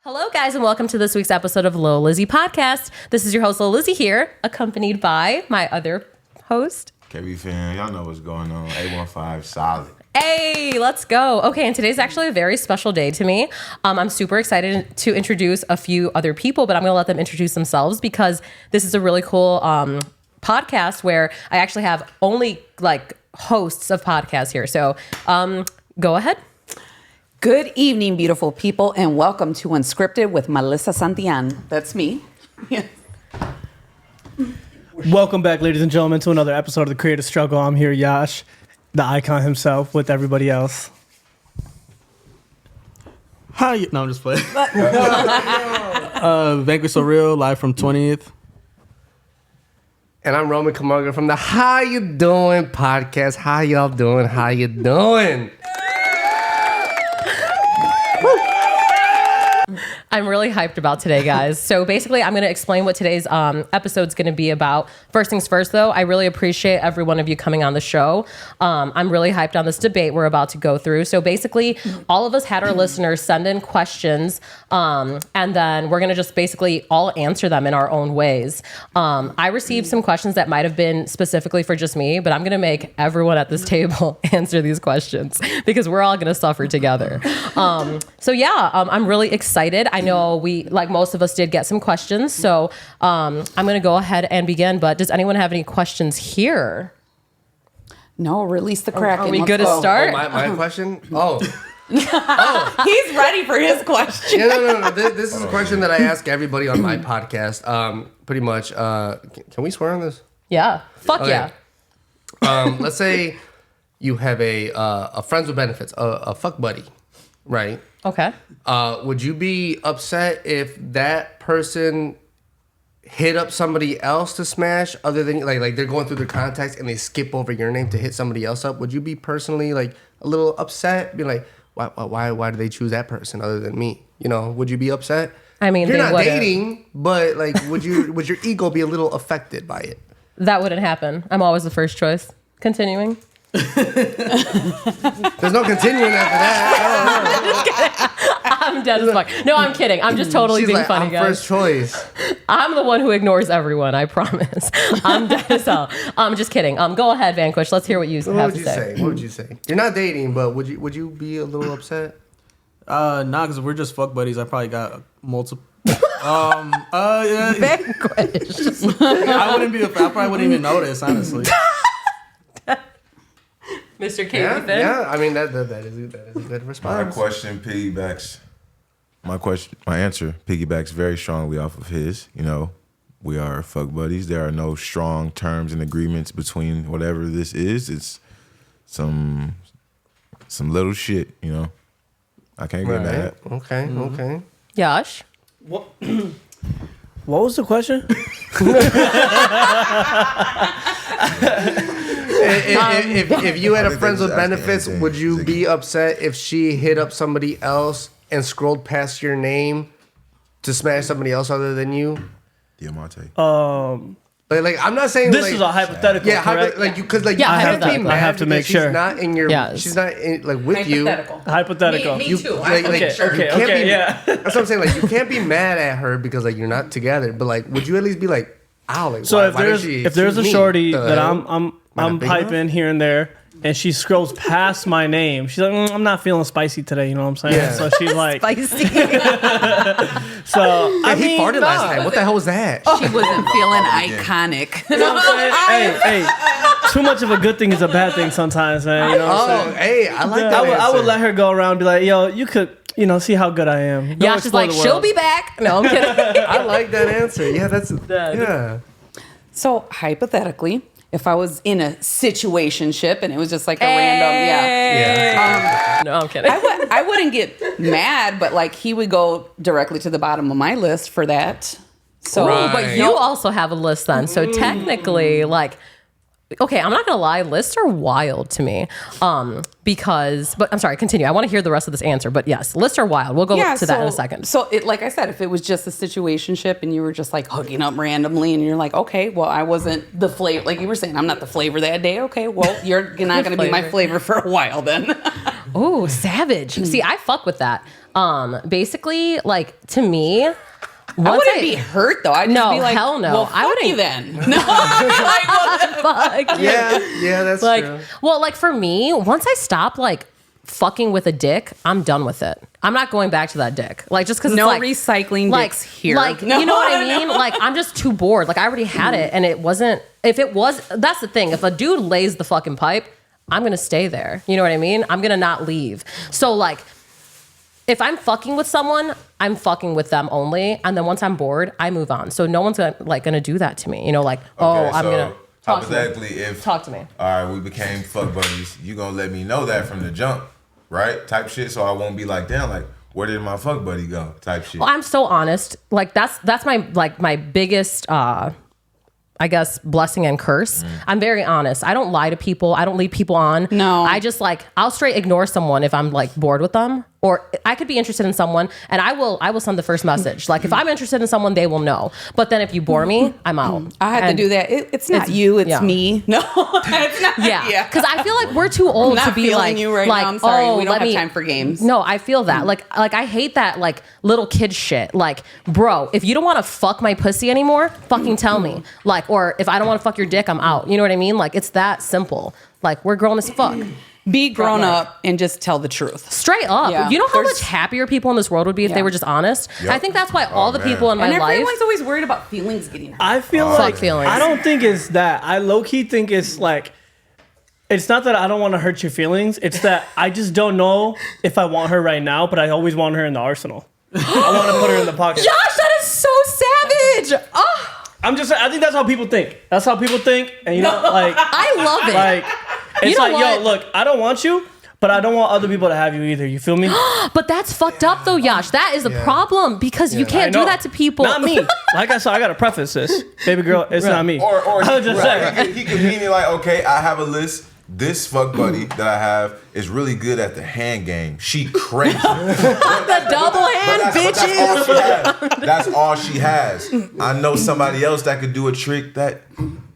Hello, guys, and welcome to this week's episode of Lil Lizzie Podcast. This is your host, Lil Lizzie here, accompanied by my other host. KB fam, y'all know what's going on. 815 solid. Hey, let's go. Okay, and today's actually a very special day to me. I'm super excited to introduce a few other people, but I'm going to let them introduce themselves because this is a really cool podcast where I actually have only hosts of podcasts here. So go ahead. Good evening, beautiful people, and welcome to Unscripted with Melissa Santillan. That's me. Welcome back, ladies and gentlemen, to another episode of The Creative Struggle. I'm here, Yash, the icon himself, with everybody else. How you? No, I'm just playing. Vanquish So Real, live from 20th. And I'm Roman Camargo from the How You Doin Podcast. How y'all doing? How you doing? I'm really hyped about today, guys. So basically, I'm going to explain what today's episode is going to be about. First things first, though, I really appreciate every one of you coming on the show. I'm really hyped on this debate we're about to go through. So basically, all of us had our listeners send in questions, and then we're going to just basically all answer them in our own ways. I received some questions that might have been specifically for just me, but I'm going to make everyone at this table answer these questions because we're all going to suffer together. I'm really excited. I know we, like most of us, did get some questions, so I'm going to go ahead and begin. But does anyone have any questions here? No, release the Kraken. Are we good to start? My question? He's ready for his question. Yeah, no. This is a question that I ask everybody on my podcast. Pretty much. Can we swear on this? Yeah. Fuck Okay. yeah. Let's say you have a friends with benefits, a fuck buddy, right? Okay. Would you be upset if that person hit up somebody else to smash, other than like they're going through their contacts and they skip over your name to hit somebody else up? Would you be personally like a little upset? Be like, why do they choose that person other than me? You know, would you be upset? I mean, you're they not wouldn't. dating, but like, would your ego be a little affected by it? That wouldn't happen. I'm always the first choice. Continuing. There's no continuing after that. I'm dead as fuck. No, I'm kidding. I'm just totally She's being like, funny, I'm guys. first choice. I'm the one who ignores everyone, I promise. I'm dead as hell. I'm just kidding. Go ahead, Vanquish. Let's hear what you have to say. What would you say? You're not dating, but would you be a little upset? Nah, because we're just fuck buddies. I probably got multiple. Yeah. Vanquish. I probably wouldn't even notice, honestly. Mr. Katie Finn. Yeah. I mean that is a good response. My answer piggybacks very strongly off of his. You know, we are fuck buddies. There are no strong terms and agreements between whatever this is. It's some little shit, you know. I can't get mad. Okay. Yash. What was the question? If you had a think friends they with was asking benefits, anything. would you be upset if she hit up somebody else and scrolled past your name to smash somebody else other than you? Diamante. Like I'm not saying This like, is a hypothetical, yeah, correct? because like Yeah, you can't be hypothetical. mad I have to because make sure. she's not in your Yes. she's not in, like with you. Hypothetical. Me too. I Like, make sure. you can't Okay, be, yeah. That's what I'm saying. Like you can't be mad at her because like you're not together. But like, would you at least be like, "Ow!" Like, So why, if why there's did she if there's a choose me? shorty The that hell? I'm not big piping enough? here and there, and she scrolls past my name, she's like, I'm not feeling spicy today. You know what I'm saying? Yeah. So she's like, Spicy. so I He mean, farted last nah. night. What the hell was that? She wasn't feeling iconic. You know what I'm saying? Hey, too much of a good thing is a bad thing sometimes, man. You know what I'm saying? Hey, I like that. I would answer. let her go around and be like, yo, you could, see how good I am. Go Yash is explore like, the she'll world. be back. No, I'm kidding. I like that answer. Yeah, that's yeah. So hypothetically, if I was in a situationship and it was just like a random, Yeah. No, I'm kidding. I wouldn't get mad, but like he would go directly to the bottom of my list for that. So, Right. But you also have a list then. So technically, like, okay, I'm not gonna lie, lists are wild to me. But I'm sorry, continue. I want to hear the rest of this answer. But yes, lists are wild. We'll go to that in a second. So, like I said, if it was just a situationship and you were just like hooking up randomly and you're like, okay, well, I wasn't the flavor, like you were saying, I'm not the flavor that day. Okay, well, you're not going to be my flavor for a while then. Oh, savage. See, I fuck with that. Basically, like, to me, I wouldn't be hurt though. I'd just No, be like, hell no. Well, I wouldn't- you then. No, I'd be like, fuck. Yeah, that's Like, true. well, like for me, once I stop like fucking with a dick, I'm done with it. I'm not going back to that dick. Like, just because no it's like recycling like dicks here. Like, No, you know what I no. mean? Like, I'm just too bored. Like, I already had it, and it wasn't. If it was, that's the thing. If a dude lays the fucking pipe, I'm gonna stay there. You know what I mean? I'm gonna not leave. So like, if I'm fucking with someone, I'm fucking with them only, and then once I'm bored, I move on. So no one's gonna do that to me. You know, like, I'm gonna talk to me. hypothetically, if Talk to me. all right, we became fuck buddies, you gonna let me know that from the jump, right? Type shit, so I won't be like, damn, like, where did my fuck buddy go? Type shit. Well, I'm so honest. Like that's my biggest I guess blessing and curse. I'm very honest. I don't lie to people. I don't lead people on. No. I just like I'll straight ignore someone if I'm like bored with them, or I could be interested in someone and I will send the first message. Like if I'm interested in someone, they will know. But then if you bore me, I'm out. I had to do that. It's not you. It's yeah. me. No, it's not. Yeah, because I feel like we're too old I'm to not be feeling like you right like now. I'm sorry. oh, We don't let have me- time for games. No, I feel that. Like I hate that like little kid shit. Like, bro, if you don't want to fuck my pussy anymore, fucking tell me. Like, or if I don't want to fuck your dick, I'm out. You know what I mean? Like, it's that simple. Like, we're grown as fuck. Be grown up and just tell the truth. Straight up. Yeah. You know how There's- much happier people in this world would be if they Yeah. were just honest? Yep. I think that's why all the man. people in my And life. everyone's always worried about feelings getting hurt. I feel Fuck like feelings. I don't think it's that. I low key think it's like it's not that I don't want to hurt your feelings. It's that I just don't know if I want her right now, but I always want her in the arsenal. I want to put her in the pocket. Josh, that is so savage. Oh, I'm just I think that's how people think. That's how people think. And you know, like I love it. like it's know like, what? yo, look, I don't want you, but I don't want other people to have you either. You feel me? But that's fucked up though, Yash. That is a problem because you I can't do know. that to people. Not me. Like I said, I gotta preface this. Baby girl, it's not me. Or I was just saying. he could mean it like, okay, I have a list. This fuck buddy that I have is really good at the hand game. She crazy. The double hand, bitches. That's all she has. I know somebody else that could do a trick that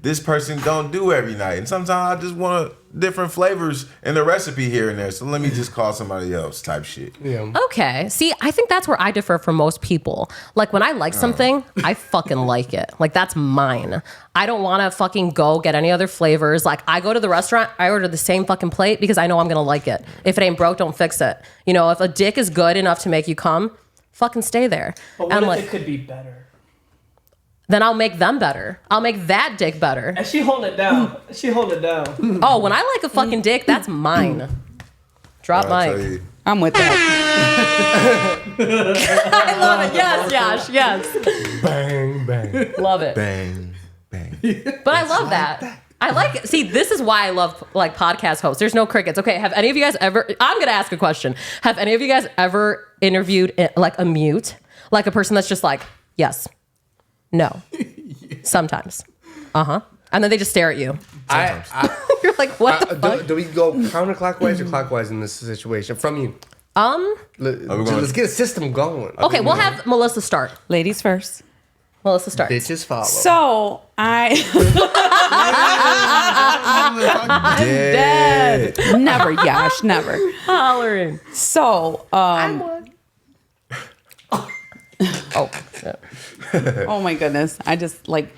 this person don't do every night. And sometimes I just want different flavors in the recipe here and there. So let me just call somebody else type shit. Yeah. Okay. See, I think that's where I differ from most people. Like when I like something, I fucking like it. Like that's mine. I don't want to fucking go get any other flavors. Like I go to the restaurant, I order the same fucking plate because I know I'm going to like it. If it ain't broke, don't fix it. You know, if a dick is good enough to make you come, fucking stay there. But And what like, if it could be better? then I'll make them better. I'll make that dick better. And she hold it down. She hold it down. Oh, when I like a fucking dick, that's mine. Drop I'll tell mic. you, I'm with that. I love it. Yes, Yash. Yes. Bang, bang. Love it. bang, bang. But I love that. I like it. See, this is why I love like podcast hosts. There's no crickets. Okay, have any of you guys ever? I'm gonna ask a question. Have any of you guys ever interviewed like a mute, like a person that's just like yes, no, sometimes, and then they just stare at you. You're like, what the fuck? Do we go counterclockwise or clockwise in this situation? From you. Let's get a system going. Okay, we'll have Melissa start. Ladies first. Melissa start. Bitches follow. So I Dead. never, Yash, never. Hollering. So Oh, oh my goodness. I just like,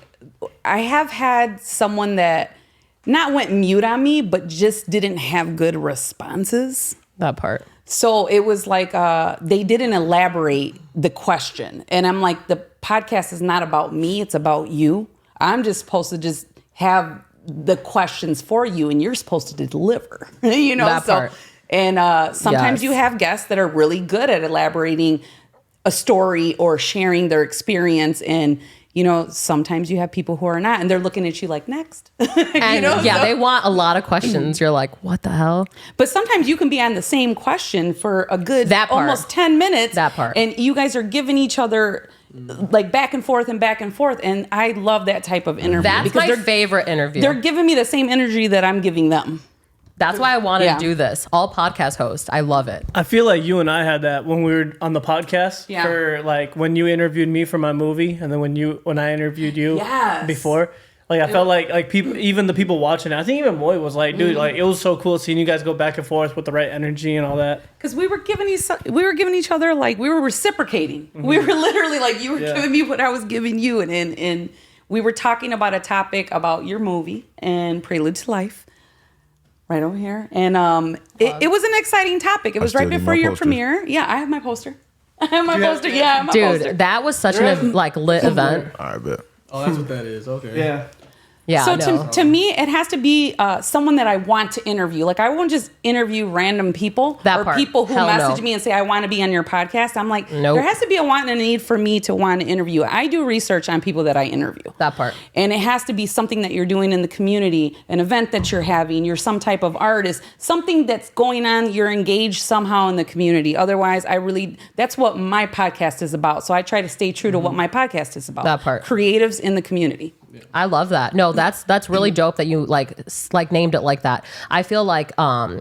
I have had someone that not went mute on me, but just didn't have good responses. that part. So it was like they didn't elaborate the question. And I'm like, the podcast is not about me, it's about you. I'm just supposed to just have the questions for you and you're supposed to deliver. You know, That part. And sometimes Yes. you have guests that are really good at elaborating a story or sharing their experience, and you know, sometimes you have people who are not, and they're looking at you like, next. And you know, yeah, so- they want a lot of questions. You're like, what the hell? But sometimes you can be on the same question for a good That part. almost 10 minutes. That part. And you guys are giving each other like back and forth and back and forth. And I love that type of interview. That's my they're, favorite interview. they're giving me the same energy that I'm giving them. That's why I wanted Yeah. to do this. All podcast hosts. I love it. I feel like you and I had that when we were on the podcast. Yeah. For like when you interviewed me for my movie, and then when I interviewed you Yes. before. Like I felt like people, even the people watching it, I think even Moy was like, dude, like it was so cool seeing you guys go back and forth with the right energy and all that. Because we were giving each other, like, we were reciprocating. We were literally like, you were giving me what I was giving you, and we were talking about a topic about your movie and Prelude to Life. Right over here. And it was an exciting topic. It was right before your premiere. Yeah, I have my poster. I have my poster. Yeah, I have my poster. Dude, that was such an lit event. All right, bet. Oh, that's what that is. Okay. Yeah. Yeah. So to me, it has to be someone that I want to interview. Like, I won't just interview random people people who message me and say, I want to be on your podcast. I'm like, there has to be a want and a need for me to want to interview. I do research on people that I interview. That part. And it has to be something that you're doing in the community, an event that you're having, you're some type of artist, something that's going on, you're engaged somehow in the community. Otherwise, that's what my podcast is about. So I try to stay true to what my podcast is about. That part. Creatives in the community. I love that. No, that's really dope that you like named it like that. I feel like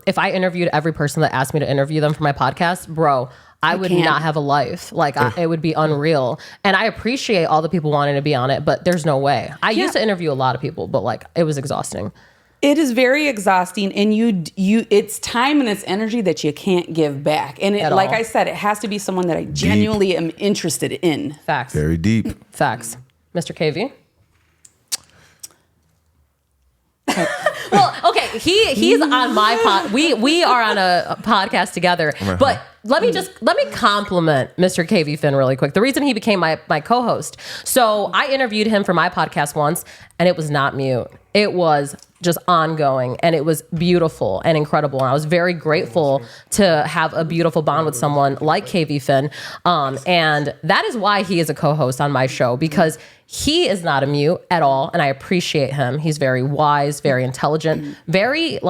if I interviewed every person that asked me to interview them for my podcast, bro, I would not have a life. Like it would be unreal. And I appreciate all the people wanting to be on it, but there's no way. I used to interview a lot of people, but like it was exhausting. It is very exhausting, and it's time and it's energy that you can't give back. And like I said, it has to be someone that I genuinely am interested in. Facts. Very deep. Facts. Mr. KV? Well, okay, he's on my pod. We are on a podcast together. But let me compliment Mr. KV Finn really quick. The reason he became my co-host. So I interviewed him for my podcast once, and it was not mute. It was just ongoing, and it was beautiful and incredible. And I was very grateful to have a beautiful bond with someone like KV Finn. And that is why he is a co-host on my show, because he is not a mute at all, and I appreciate him. He's very wise, very intelligent, very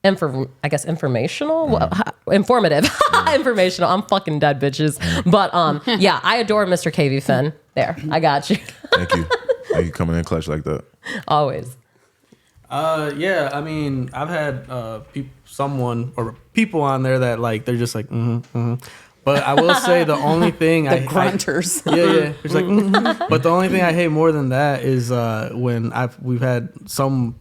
informational, informative, informational. I'm fucking dead, bitches. But yeah, I adore Mr. KV Finn. There, I got you. Thank you. Thank you coming in clutch like that. Always. Yeah, I mean, I've had people on there that like they're just like But I will say the only thing the grunters. Yeah. It's like, but the only thing I hate more than that is when we've had some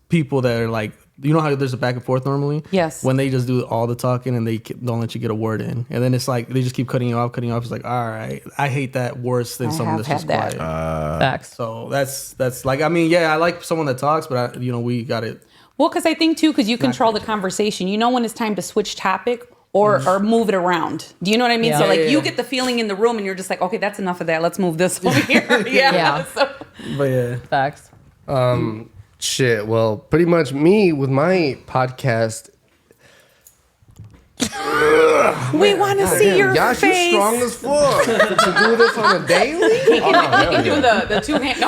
people that are like, you know how there's a back and forth normally? Yes. When they just do all the talking and they don't let you get a word in. And then it's like, they just keep cutting you off. It's like, all right. I hate that worse than someone that's just quiet. Facts. So that's like, I mean, yeah, I like someone that talks, but we got it. Well, because I think too, because you control the conversation. You know when it's time to switch topic or move it around. Do you know what I mean? Yeah. So you get the feeling in the room and you're just like, okay, that's enough of that. Let's move this over here. Yeah. So. But yeah. Facts. Shit. Well, pretty much me with my podcast. We want to see your Yash, face. you strong as fuck to do this on a daily. He can do the two hand.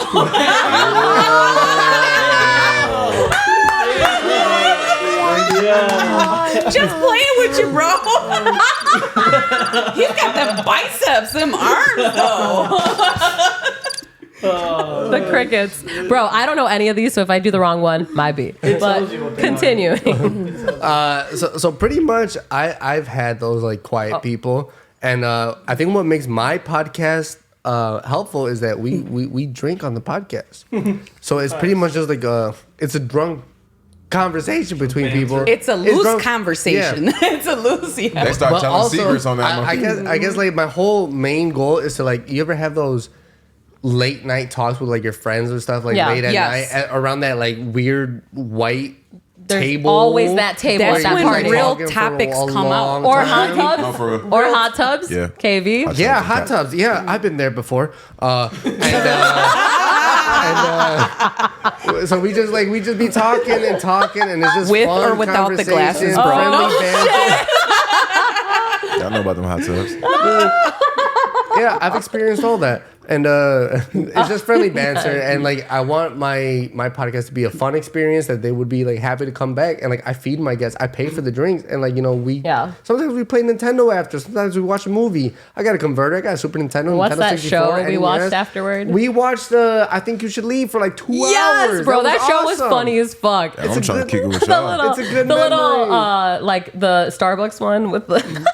Just playing with you, bro. He's got them biceps, them arms, though. The crickets. Bro, I don't know any of these, so if I do the wrong one, my beat. But continuing. So pretty much I've had those like quiet people. And I think what makes my podcast helpful is that we drink on the podcast. So it's pretty much just like it's a drunk conversation between people. It's a loose conversation. Yeah. It's a loose. Yeah. They start telling secrets on that. I guess like my whole main goal is to like, you ever have those late night talks with like your friends or stuff, like late at night around that like weird white table? Always that table. That's at that when party. real topics come out. Or hot tubs. No, for real. Or hot tubs. Yeah. KV. Hot tubs. Yeah, I've been there before. So we just be talking, and it's just with fun or without the glasses, bro. Y'all know about them hot tubs. Yeah, I've experienced all that, and it's just friendly banter. And like, I want my podcast to be a fun experience that they would be like happy to come back. And like, I feed my guests, I pay for the drinks, and like sometimes we play Nintendo after. Sometimes we watch a movie. I got a converter. I got a Super Nintendo. What's Nintendo that 64, show we watched afterward? We watched I Think You Should Leave for like 2 hours. Yes, bro, that show was awesome. funny as fuck. Yeah, I'm trying to kick it with y'all. It's a good the memory. little like the Starbucks one with the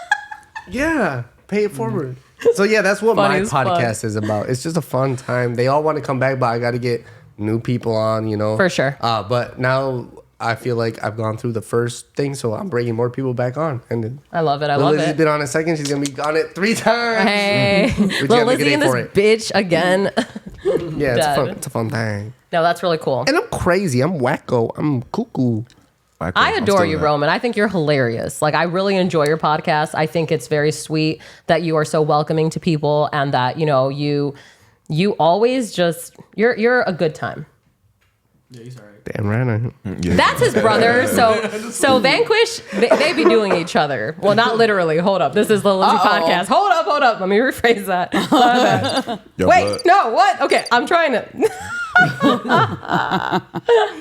Yeah, pay it forward. So yeah, that's what my Funny as fuck. podcast is about. It's just a fun time. They all want to come back, but I got to get new people on, you know. For sure. But now I feel like I've gone through the first thing, so I'm bringing more people back on. And I love it. I love Lizzie's it. been on a second. She's gonna be on it 3 times. Hey, But you Lil gotta make a Lizzie and day this for it. bitch again. Yeah, Dead. it's a fun thing. No, that's really cool. And I'm crazy. I'm wacko. I'm cuckoo. I adore you, Roman. I think you're hilarious. Like, I really enjoy your podcast. I think it's very sweet that you are so welcoming to people, and that, you know, you always just you're a good time. Yeah, he's all right. Damn right. Yeah. That's his brother. So Vanquish, they be doing each other. Well, not literally. Hold up. This is Lil Lizzie Podcast. Hold up. Let me rephrase that. Yo, Wait, blood. no, what? Okay, I'm trying to.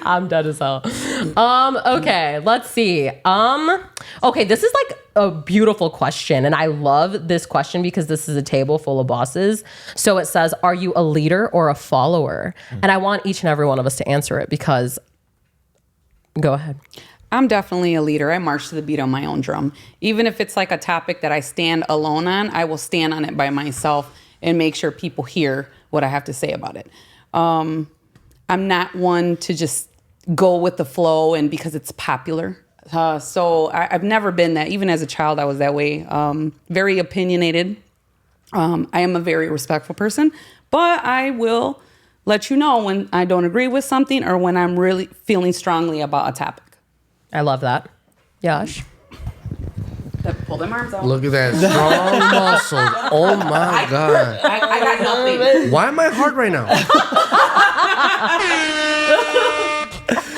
I'm dead as hell. Okay, let's see. Okay, this is like a beautiful question, and I love this question because this is a table full of bosses. So it says, are you a leader or a follower? And I want each and every one of us to answer it because, go ahead. I'm definitely a leader. I march to the beat on my own drum. Even if it's like a topic that I stand alone on, I will stand on it by myself and make sure people hear what I have to say about it. I'm not one to just go with the flow and because it's popular. So I've never been that. Even as a child, I was that way. Very opinionated. I am a very respectful person, but I will let you know when I don't agree with something or when I'm really feeling strongly about a topic. I love that. Yash. Pull them arms out. Look at that strong muscles. Oh my God. I got nothing. Why am I hard right now?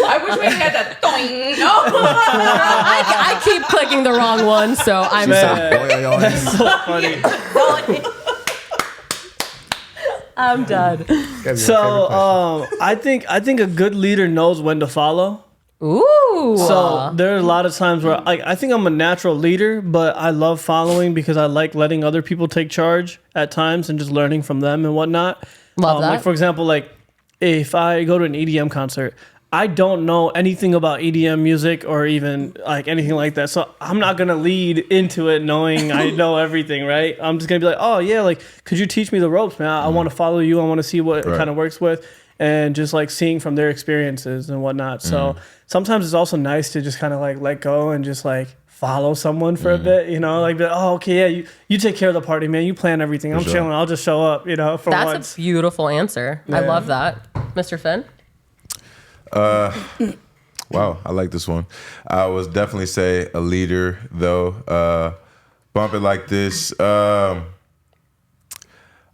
I wish we had that. No. I keep clicking the wrong one, so I'm sorry. That's so funny. I'm done. So I think a good leader knows when to follow. Ooh. So there are a lot of times where I think I'm a natural leader, but I love following because I like letting other people take charge at times and just learning from them and whatnot. Love that. Like for example, like if I go to an EDM concert, I don't know anything about EDM music or even like anything like that. So I'm not going to lead into it knowing I know everything, right? I'm just going to be like, oh yeah, like, could you teach me the ropes, man? I want to follow you. I want to see what it kind of works with. And just like seeing from their experiences and whatnot. So sometimes it's also nice to just kind of like let go and just like follow someone for a bit, you know, like, oh, okay, yeah, you take care of the party, man. You plan everything. I'm chilling. I'll just show up, you know, for That's once. a beautiful answer. I love that. Mr. Finn? Wow, I like this one. I would definitely say a leader, though. Bump it like this.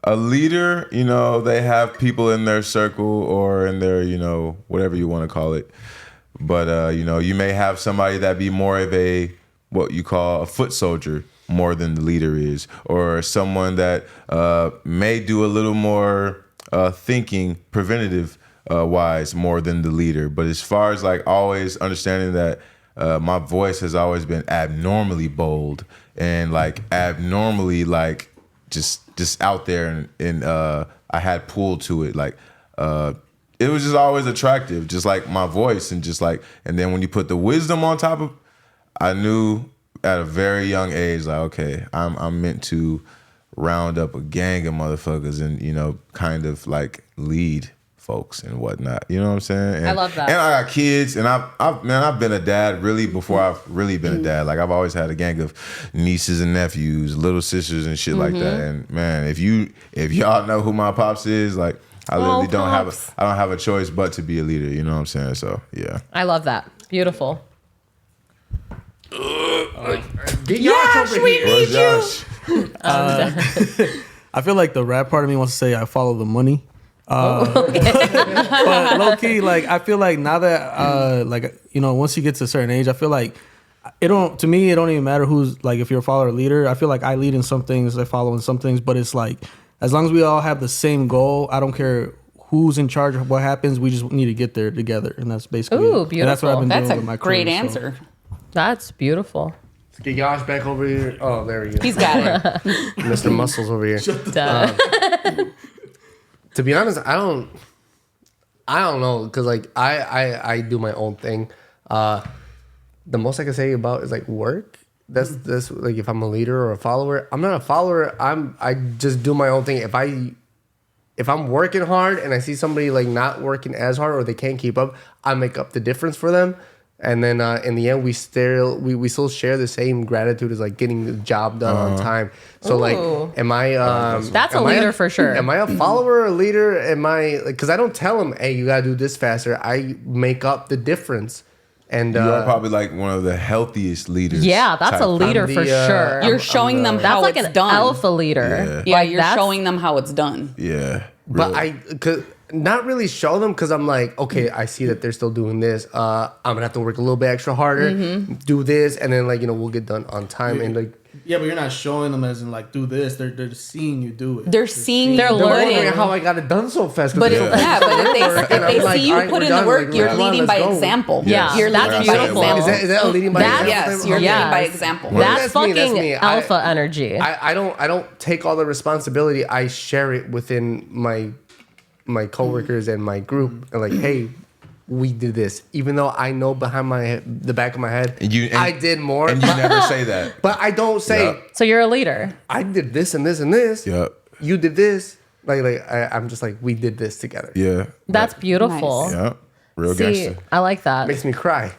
A leader, you know, they have people in their circle or in their, you know, whatever you want to call it. But, you know, you may have somebody that be more of a, what you call a foot soldier more than the leader is. Or someone that may do a little more thinking preventative wise more than the leader. But as far as like always understanding that my voice has always been abnormally bold and like abnormally like just out there and I had pull to it. Like it was just always attractive, just like my voice and just like, and then when you put the wisdom on top of, I knew at a very young age, like, okay, I'm meant to round up a gang of motherfuckers and, you know, kind of like lead folks and whatnot. You know what I'm saying? And, I love that. And I got kids, and I've been a dad really before I've really been a dad. Like I've always had a gang of nieces and nephews, little sisters and shit like that. And man, if y'all know who my pops is, like I literally don't have a choice but to be a leader. You know what I'm saying? So yeah. I love that. Beautiful. Get Yash over here. Where's Josh? I feel like the rap part of me wants to say I follow the money. But low key, like I feel like now that like, you know, once you get to a certain age, I feel like it don't even matter who's like, if you're a follower or leader. I feel like I lead in some things, I follow in some things, but it's like as long as we all have the same goal, I don't care who's in charge of what happens. We just need to get there together, and that's basically Ooh, it. And that's what I've been That's doing a with my great crew, so. answer. That's beautiful. Let's get Yash back over here. Oh, there we go. He's got it. Mr. Muscles over here. Duh. To be honest, I don't know, because like I do my own thing. The most I can say about is like work. That's like if I'm a leader or a follower. I'm not a follower. I just do my own thing. If I if I'm working hard and I see somebody like not working as hard or they can't keep up, I make up the difference for them. And then in the end, we still share the same gratitude as like getting the job done on time. So like, am I? That's a leader for sure. Am I a follower, a leader? Am I like? Because I don't tell them, hey, you gotta do this faster. I make up the difference. And You are probably like one of the healthiest leaders. Yeah, that's a leader for sure. You're showing them how That's like it's an done. alpha leader. Yeah, Like, you're that's- showing them how it's done. Yeah. But really. cause not really show them because I'm like, okay, I see that they're still doing this. I'm gonna have to work a little bit extra harder, do this, and then like we'll get done on time. And like, Yeah, but you're not showing them as in like do this. They're just seeing you do it. They're seeing, They're they're learning. wondering how I got it done so fast. But it's if, yeah, but if they see you put in the work, you're leading by example. Yeah, you're that's leading by beautiful. example. Is that a leading by That's- example? Yes, you're Yes. leading by example. That's That's me, that's fucking me. alpha energy. I don't take all the responsibility. I share it within my coworkers and my group. And like, hey, we did this, even though I know behind the back of my head, I did more. And you never say that. But I don't say Yep. So you're a leader. I did this and this and this. Yep. You did this. I'm just like, we did this together. Yeah. That's beautiful. Nice. Yeah. Real See, gangster. I like that. Makes me cry.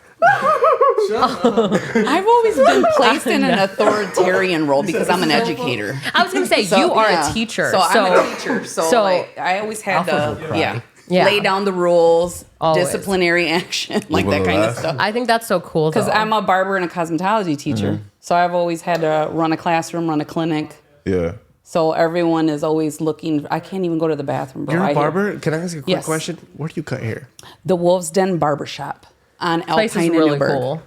I've always been placed in an authoritarian role because I'm an educator. I was gonna say So, you are yeah. a teacher. So I'm a teacher. So like, I always had to, Yeah. lay down the rules, Always. disciplinary action, like that kind of stuff. I think that's so cool though. Because I'm a barber and a cosmetology teacher. So I've always had to run a classroom, run a clinic. Yeah. So everyone is always looking. I can't even go to the bathroom, bro. You're I a hear- barber? Can I ask you a quick Yes. question? Where do you cut hair? The Wolf's Den Barbershop on place Alpine is and really Newburgh. cool.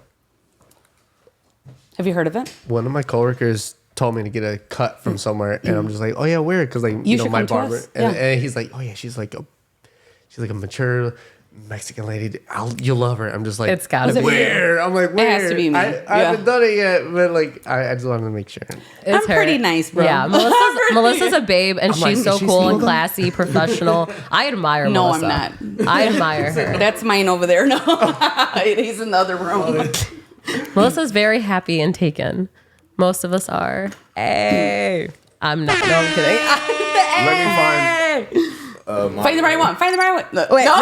Have you heard of it? One of my coworkers told me to get a cut from somewhere, and I'm just like, oh yeah, where? Because like you know should my come to barber, us. and, Yeah. and he's like, oh yeah, she's like a mature Mexican lady. You'll love her. I'm just like, It's gotta be. where? I'm like, where? has to be me. I haven't done it yet, but like I just wanted to make sure. It's I'm pretty nice, bro. Yeah, Melissa's a babe, and I'm like, she's so is she cool and single? classy, professional. I admire No, Melissa. I'm not. I admire her. That's mine over there. No, he's in the other room. Melissa's very happy and taken. Most of us are. Hey, I'm not. No, I'm kidding. Let me find. Find the right one. Find the right one. Look. Wait, no.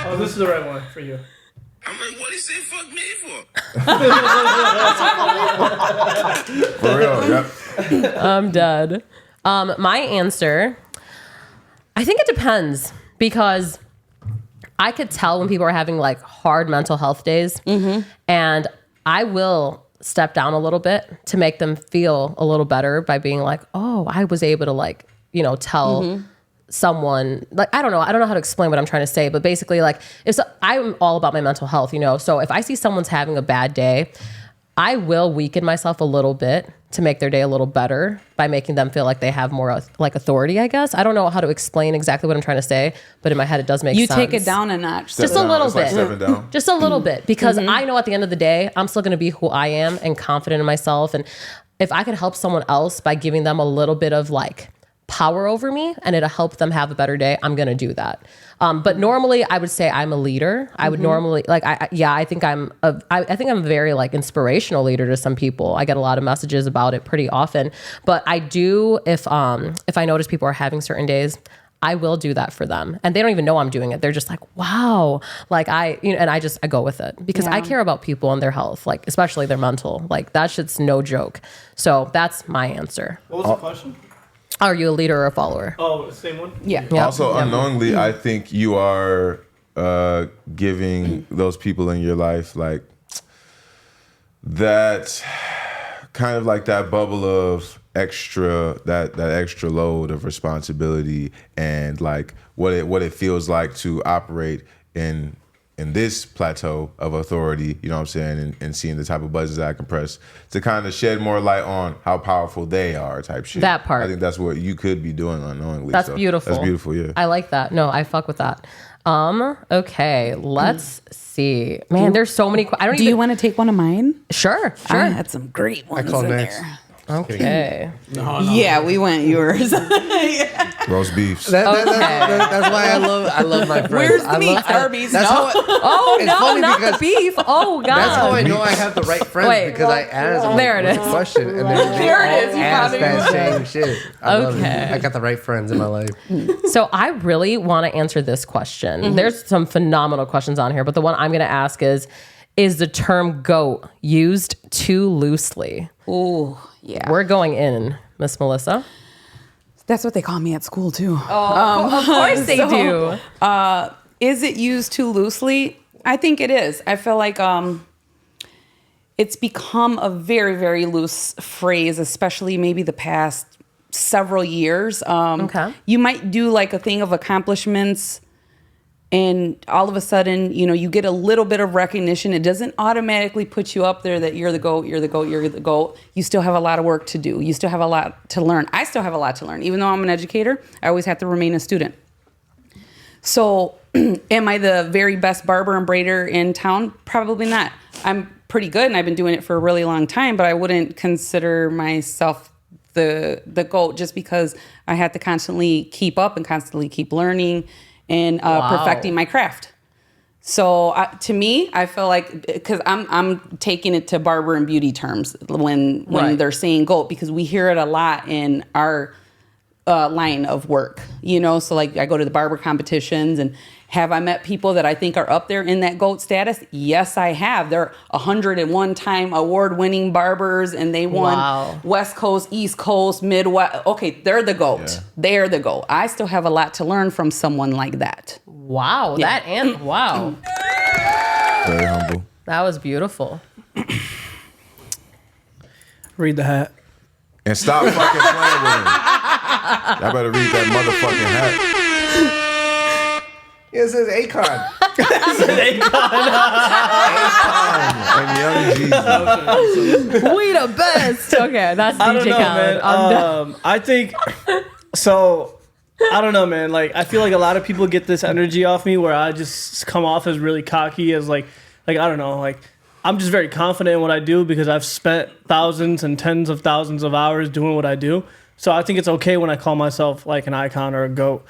Oh, this is the right one for you. I'm like, what he say fuck me for? For real. Yep. I'm dead. My answer, I think it depends because I could tell when people are having like hard mental health days, and I will step down a little bit to make them feel a little better by being like, oh, I was able to tell someone, like, I don't know how to explain what I'm trying to say, but basically like I'm all about my mental health, so if I see someone's having a bad day, I will weaken myself a little bit to make their day a little better by making them feel like they have more like authority, I guess. I don't know how to explain exactly what I'm trying to say, but in my head it does make You sense. take it down a notch. Just a little It's like bit. stepping down. Just a little bit, because I know at the end of the day, I'm still going to be who I am and confident in myself. And if I could help someone else by giving them a little bit of like power over me and it'll help them have a better day, I'm going to do that. But normally I would say I'm a leader. I would normally I think I'm a very like inspirational leader to some people. I get a lot of messages about it pretty often, but I do, if I notice people are having certain days, I will do that for them. And they don't even know I'm doing it. They're just like, wow. Like I go with it because I care about people and their health, like especially their mental, like that shit's no joke. So that's my answer. What was the question? Are you a leader or a follower? Oh, same one? Yeah. Yeah. Also, unknowingly, I think you are giving those people in your life like that kind of like that bubble of extra, that extra load of responsibility and like what it feels like to operate in this plateau of authority, you know what I'm saying, and seeing the type of buttons that I can press to kind of shed more light on how powerful they are type shit. That part. I think that's what you could be doing unknowingly. That's so beautiful. That's beautiful, yeah. I like that. No, I fuck with that. Okay, let's see. Man, there's so many. I don't Do even. you want to take one of mine? Sure. I had some great ones call in next. there. Okay. No. Yeah, we went yours. Roast beefs. That's why I love my friends. Where's the I meat? love- Arby's? That's No. how, Oh It's no, funny not the because- beef. Oh god. that's how I know I have the right friends Wait. because I asked them There it one is. question and then There it is. You ask found that it. same shit. I love it. Okay. I got the right friends in my life. So I really want to answer this question. There's some phenomenal questions on here, but the one I'm going to ask is the term goat used too loosely? Ooh, yeah. We're going in, Miss Melissa. That's what they call me at school too. Of course they do. Is it used too loosely? I think it is. I feel like it's become a very, very loose phrase, especially maybe the past several years. Okay. You might do like a thing of accomplishments, and all of a sudden, you get a little bit of recognition. It doesn't automatically put you up there that you're the GOAT, you're the GOAT, you're the GOAT. You still have a lot of work to do. You still have a lot to learn. I still have a lot to learn. Even though I'm an educator, I always have to remain a student. So am I the very best barber and braider in town? Probably not. I'm pretty good, and I've been doing it for a really long time, but I wouldn't consider myself the GOAT just because I had to constantly keep up and constantly keep learning and perfecting my craft. So to me, I feel like, because I'm taking it to barber and beauty terms when Right. they're saying GOAT, because we hear it a lot in our line of work, so like I go to the barber competitions, and have I met people that I think are up there in that GOAT status? Yes, I have. They're 101 time award winning barbers, and they won Wow. West Coast, East Coast, Midwest. Okay, they're the GOAT. Yeah. They're the GOAT. I still have a lot to learn from someone like that. Wow, wow. Very humble. That was beautiful. Read the hat. And stop fucking playing with him. Y'all better read that motherfucking hat. Yeah, it says Akon. And Young Jesus. We the best. Okay, that's I don't DJ know, Khaled. man. I'm done. I think so. I don't know, man. Like, I feel like a lot of people get this energy off me where I just come off as really cocky, as like I don't know, like I'm just very confident in what I do because I've spent thousands and tens of thousands of hours doing what I do. So I think it's okay when I call myself like an icon or a GOAT,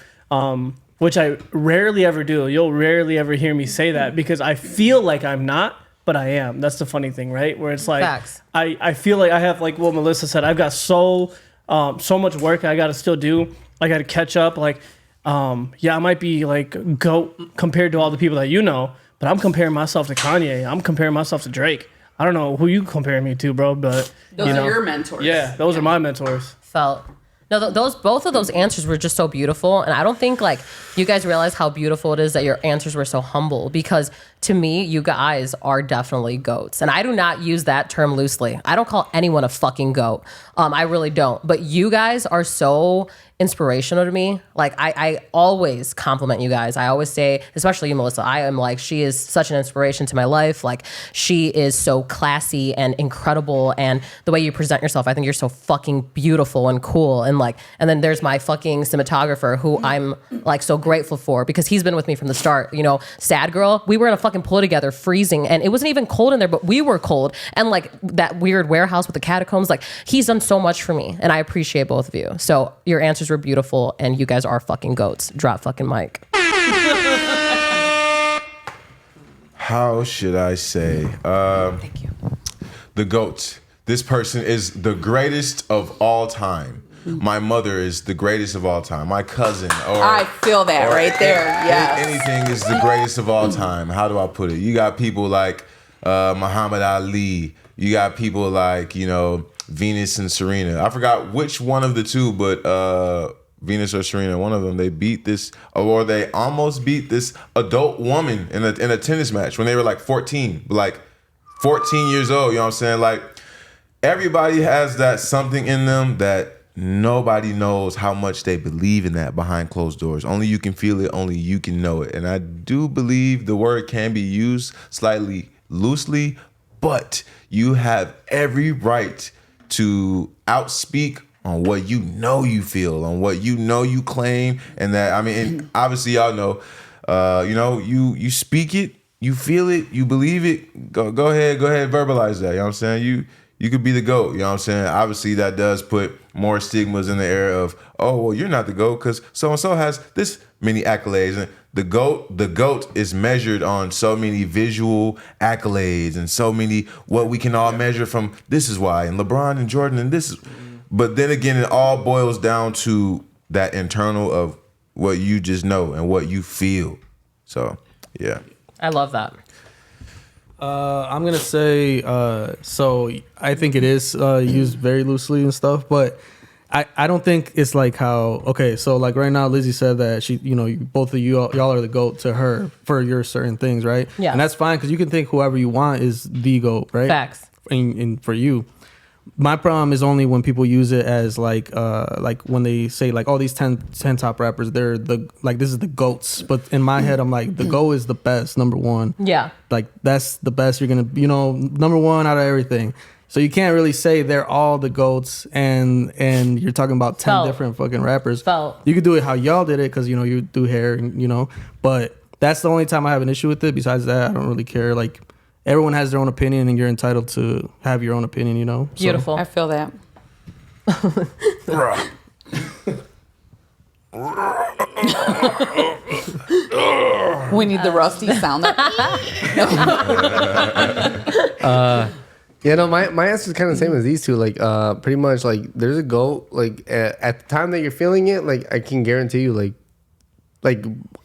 which I rarely ever do. You'll rarely ever hear me say that because I feel like I'm not, but I am. That's the funny thing, right? Where it's like, Facts. I feel like I have, like what Melissa said, I've got so much work I got to still do. I got to catch up. Like, I might be like GOAT compared to all the people that you know, but I'm comparing myself to Kanye. I'm comparing myself to Drake. I don't know who you compare me to, bro, but Those are your mentors. yeah, those are my mentors. Felt. No, both of those answers were just so beautiful, and I don't think like you guys realize how beautiful it is that your answers were so humble, because to me, you guys are definitely GOATs, and I do not use that term loosely. I don't call anyone a fucking GOAT. I really don't. But you guys are so inspirational to me. Like I always compliment you guys. I always say, especially you, Melissa, I am like, she is such an inspiration to my life. Like she is so classy and incredible, and the way you present yourself, I think you're so fucking beautiful and cool. And then there's my fucking cinematographer who I'm like so grateful for, because he's been with me from the start. Sad Girl, we were in a fucking pool together, freezing, and it wasn't even cold in there, but we were cold. And like that weird warehouse with the catacombs, like he's done so much for me, and I appreciate both of you. So your answers were beautiful, and you guys are fucking GOATs. Drop fucking mic. How should I say? Thank you. The GOAT. This person is the greatest of all time. My mother is the greatest of all time. My cousin, I feel that right there. Yes. Anything is the greatest of all time. How do I put it? You got people like Muhammad Ali. You got people like, Venus and Serena. I forgot which one of the two, but Venus or Serena, one of them, they almost beat this adult woman in a tennis match when they were like 14, like 14 years old. You know what I'm saying? Like everybody has that something in them that nobody knows how much they believe in that behind closed doors. Only you can feel it. Only you can know it. And I do believe the word can be used slightly loosely, but you have every right to outspeak on what you know you feel, on what you know you claim, and that, I mean, and obviously y'all know, you speak it, you feel it, you believe it. Go ahead, verbalize that. You know what I'm saying? you could be the GOAT. You know what I'm saying? Obviously, that does put more stigmas in the air of, oh, well, you're not the GOAT because so-and-so has this many accolades. And the GOAT is measured on so many visual accolades and so many what we can all measure from this is why, and LeBron and Jordan, and this is. But then again, it all boils down to that internal of what you just know and what you feel. So, yeah. I love that. I'm gonna say so I think it is used very loosely and stuff, but I don't think it's like how so like right now Lizzie said that she both of y'all are the GOAT to her for your certain things, right? Yeah. And that's fine because you can think whoever you want is the GOAT, right? Facts. And for you. My problem is only when people use it as like when they say like all these 10 top rappers, they're the like this is the GOATs, but in my head I'm like the GOAT is the best, number one. Yeah. Like that's the best you're gonna number one out of everything. So you can't really say they're all the GOATs and you're talking about 10 different fucking rappers. You could do it how y'all did it because you do hair and but that's the only time I have an issue with it. Besides that, I don't really care. Like everyone has their own opinion and you're entitled to have your own opinion, So. Beautiful. I feel that. We need the rusty sound. My answer is kind of the same as these two. Like, pretty much, like, there's a GOAT. Like, at the time that you're feeling it, like, I can guarantee you, like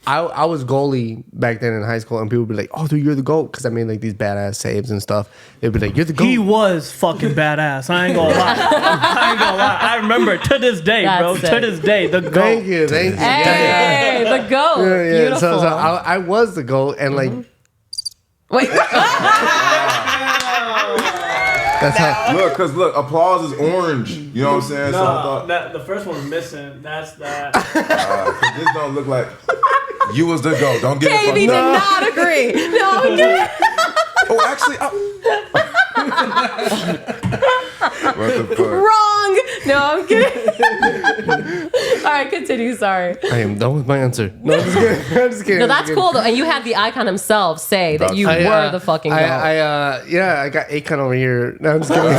I was goalie back then in high school, and people would be like, "Oh, dude, you're the GOAT," because I made like these badass saves and stuff. They'd be like, "You're the GOAT." He was fucking badass. I ain't gonna lie. I remember to this day, bro. That's To this day, the GOAT. Thank you. Hey, the GOAT. Yeah. Beautiful. So I was the GOAT, and like, Wait. that's how. Look, applause is orange. You know what I'm saying? So I thought, the first one's missing. That's that. this don't look like you was the GOAT. Don't get KB it did not agree. No, Oh, actually, what the fuck? wrong. No, I'm kidding. All right, continue. Sorry. I am done with my answer. No, I'm just kidding. I'm just kidding. No, that's cool though. And you had the icon himself say that you were the fucking GOAT. I got Akon over here. No, I'm just kidding.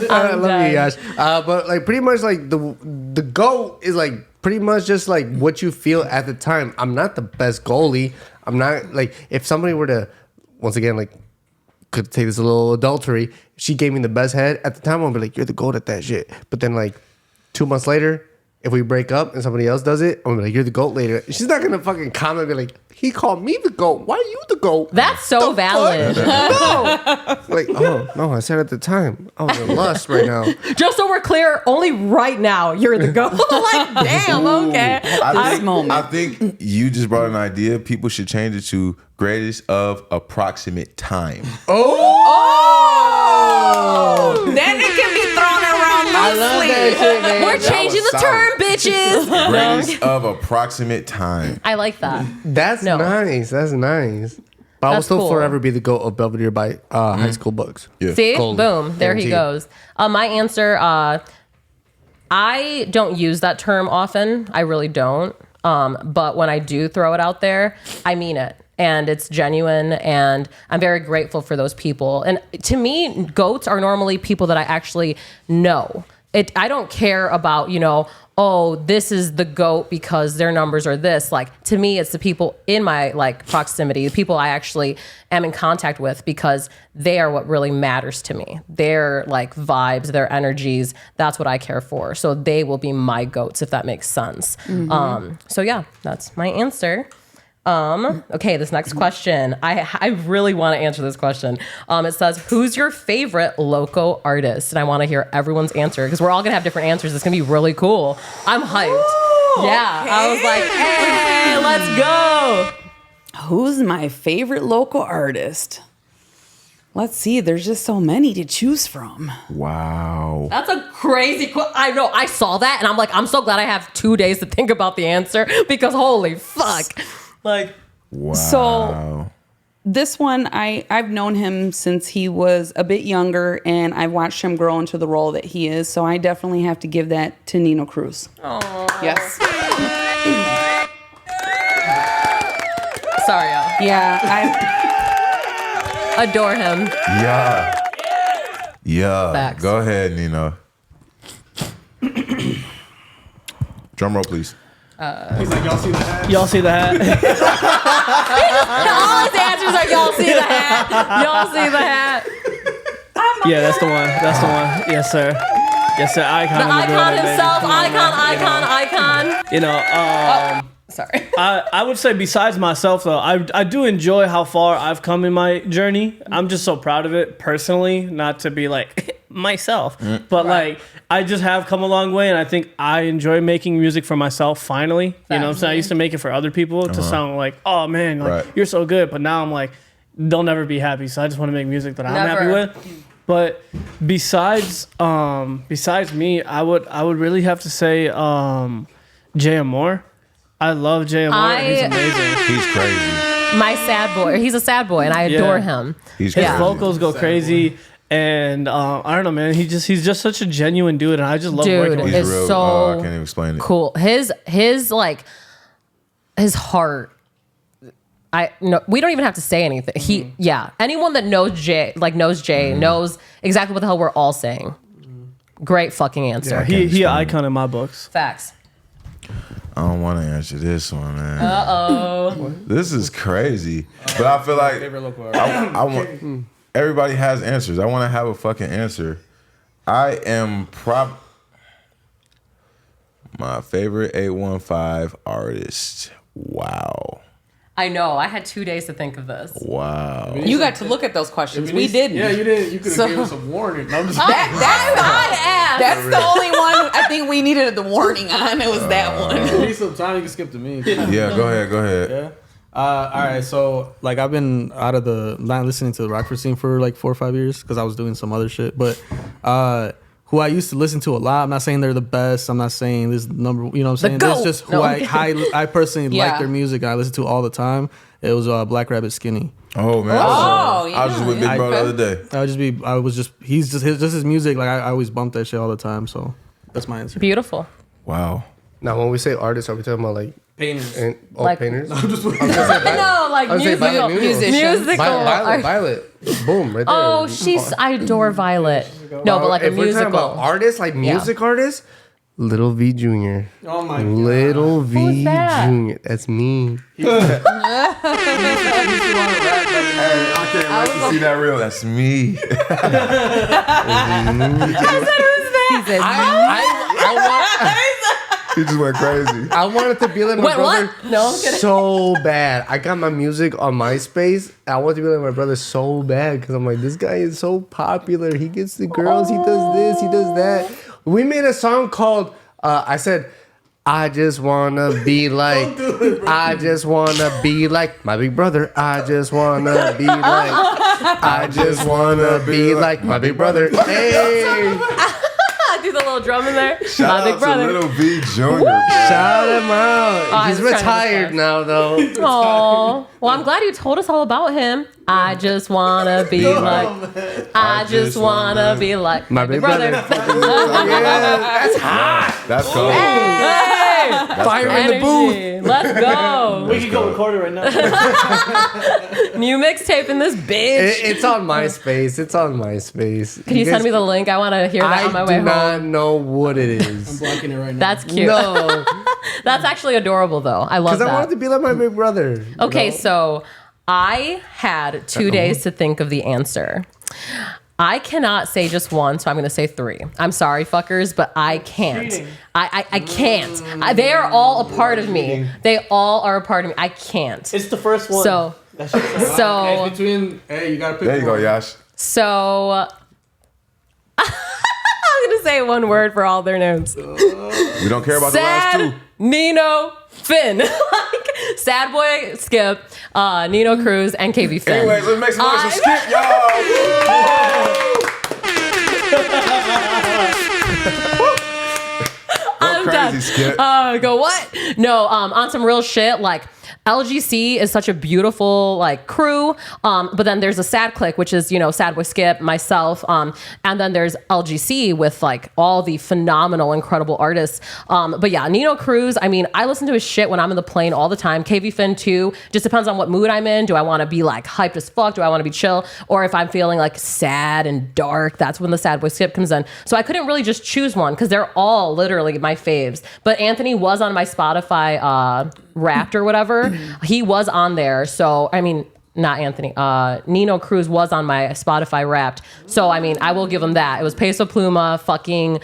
I love you, Yash. But like pretty much like the GOAT is like pretty much just like what you feel at the time. I'm not the best goalie. I'm not like if somebody were to once again like could take this a little adultery. She gave me the best head at the time. I'll be like, you're the GOAT at that shit. But then like 2 months later, if we break up and somebody else does it, I'm gonna be like, you're the GOAT later. She's not gonna fucking comment and be like, he called me the GOAT. Why are you the GOAT? That's so valid. No. Like, oh no, I said at the time. I was in lust right now. Just so we're clear, only right now you're the GOAT. Like, damn, okay. I think you just brought an idea. People should change it to greatest of approximate time. Then it can be thrown around loosely. We're changing the term, bitches. Greatest of approximate time. I like that. That's nice. That's nice. But I will That's still cool. forever be the GOAT of Belvedere by high school books. Yeah. See? Goalie. Boom. There he Guaranteed. goes. My answer, I don't use that term often. I really don't. But when I do throw it out there, I mean it. And it's genuine, and I'm very grateful for those people. And to me, GOATs are normally people that I actually know. I don't care about, oh, this is the GOAT because their numbers are this. Like, to me, it's the people in my like proximity, the people I actually am in contact with, because they are what really matters to me. Their like vibes, their energies, that's what I care for. So they will be my GOATs, if that makes sense. So yeah, that's my answer. Okay, this next question. I really want to answer this question. It says, who's your favorite local artist? And I want to hear everyone's answer because we're all gonna have different answers. It's gonna be really cool. I'm hyped. Yeah, okay. I was like, hey, let's go. Who's my favorite local artist? Let's see. There's just so many to choose from. Wow. That's a crazy I know. I saw that and I'm like, I'm so glad I have 2 days to think about the answer because holy fuck. Like, Wow. So this one, I've known him since he was a bit younger, and I've watched him grow into the role that he is. So I definitely have to give that to Nino Cruz. Aww. Yes. Sorry, y'all. Yeah, Adore him. Yeah. Yeah. Facts. Go ahead, Nino. Drum roll, please. He's like, y'all see the hat? Y'all see the hat? All his answers are y'all see the hat. Y'all see the hat. Yeah, that's the one. That's the one. Yes, sir. Yes, sir. Icon. The in the icon building, baby. himself. Come on, Icon. man. You know, Sorry. I would say besides myself though, I do enjoy how far I've come in my journey. I'm just so proud of it personally, not to be like myself, but like I just have come a long way, and I think I enjoy making music for myself finally. You know what I'm saying? I used to make it for other people to sound like, oh man, like you're so good, but now I'm like, they'll never be happy, so I just want to make music that I'm happy with. But besides me, I would really have to say J.M. Moore. I love J.M. Moore. He's amazing. He's crazy. My sad boy. He's a sad boy, and I adore him. He's His crazy. vocals go crazy, and I don't know, man. He's just such a genuine dude, and I just love working with He's him. It's real. so I can't even explain it. cool. His heart. We don't even have to say anything. Anyone that knows Jay, knows exactly what the hell we're all saying. Great fucking answer. Yeah, he an icon in my books. Facts. I don't want to answer this one, man. This is crazy. But I feel like I want. Everybody has answers. I want to have a fucking answer. I am my favorite 815 artist. Wow. I know. I had 2 days to think of this. Wow. You got to look at those questions. We didn't. Yeah, you didn't. You could have So- given us a warning. No, I'm just That's the only one I think we needed the warning on. It was that one. If you need some time, you can skip to me. Yeah, go ahead. Yeah. All right. So, like, I've been out of not listening to the Rockford scene for like 4 or 5 years because I was doing some other shit. But who I used to listen to a lot. I'm not saying they're the best. I'm not saying this number. You know what I'm saying? That's just who I personally like their music. I listen to all the time. It was Black Rabbit Skinny. Oh man. I was just with Big Bro the other day. His music. Like I always bump that shit all the time. So that's my answer. Beautiful. Wow. Now, when we say artists, are we talking about like Painters. painters? No, like musical. Musical. Violet. Boom, right there. Oh, I adore Violet. No, but like a if we're talking about musical. artists, like music artists, Little V Jr. Oh my god. Little V Who's that? Jr. That's me. Hey, I can't wait to see that reel. That's me. He just went crazy. I wanted to be like my Wait, brother what? No, I'm kidding. so bad. I got my music on MySpace. I wanted to be like my brother so bad because I'm like, this guy is so popular. He gets the girls. He does this. He does that. We made a song called, I said, I just want to be like, I just want to be like my big brother. I just want to be like, I just want to be like my big brother. Hey. Do the little drum in there. Shout My big out brother. to Little V Jr. Shout him out. I He's was trying to retired be now, though. Aww. Well, I'm glad you told us all about him. I just wanna be like. I just wanna be like My big brother. That's hot. That's cool. Hey. Fire in the booth. Let's go. We can go record it right now. New mixtape in this bitch. It's on MySpace. It's on MySpace. Can you send me the link? I want to hear that on my way I home. do not know what it I'm is. blocking it right now. That's cute. No, That's actually adorable, though. I love because that. I wanted to be like my big brother. Okay, so I had 2 days to think of the answer. I cannot say just one, so I'm going to say 3. I'm sorry, fuckers, but I can't. I can't. They are all a part of me. They all are a part of me. I can't. It's the first one. So, Okay, between, hey, you gotta pick There you go, one. Yash. so I'm going to say one word for all their names. We don't care about the last two. Sad, Nino, Finn. Like, Sad Boy, Skip, Nino Cruz, and KB Finn. Anyways, let's make some noise for Skip, y'all. I'm Crazy done. Skip. Go what? No, on some real shit. Like LGC is such a beautiful like crew. But then there's a Sad Click, which is, Sad Boy Skip, myself. And then there's LGC with like all the phenomenal, incredible artists. But yeah, Nino Cruz, I mean, I listen to his shit when I'm in the plane all the time. KV Finn too. Just depends on what mood I'm in. Do I want to be like hyped as fuck? Do I want to be chill? Or if I'm feeling like sad and dark, that's when the Sad Boy Skip comes in. So I couldn't really just choose one because they're all literally my faves. But Anthony was on my Spotify Wrapped or whatever. He was on there. So, I mean, not Anthony. Nino Cruz was on my Spotify Wrapped. So, I mean, I will give him that. It was Peso Pluma, fucking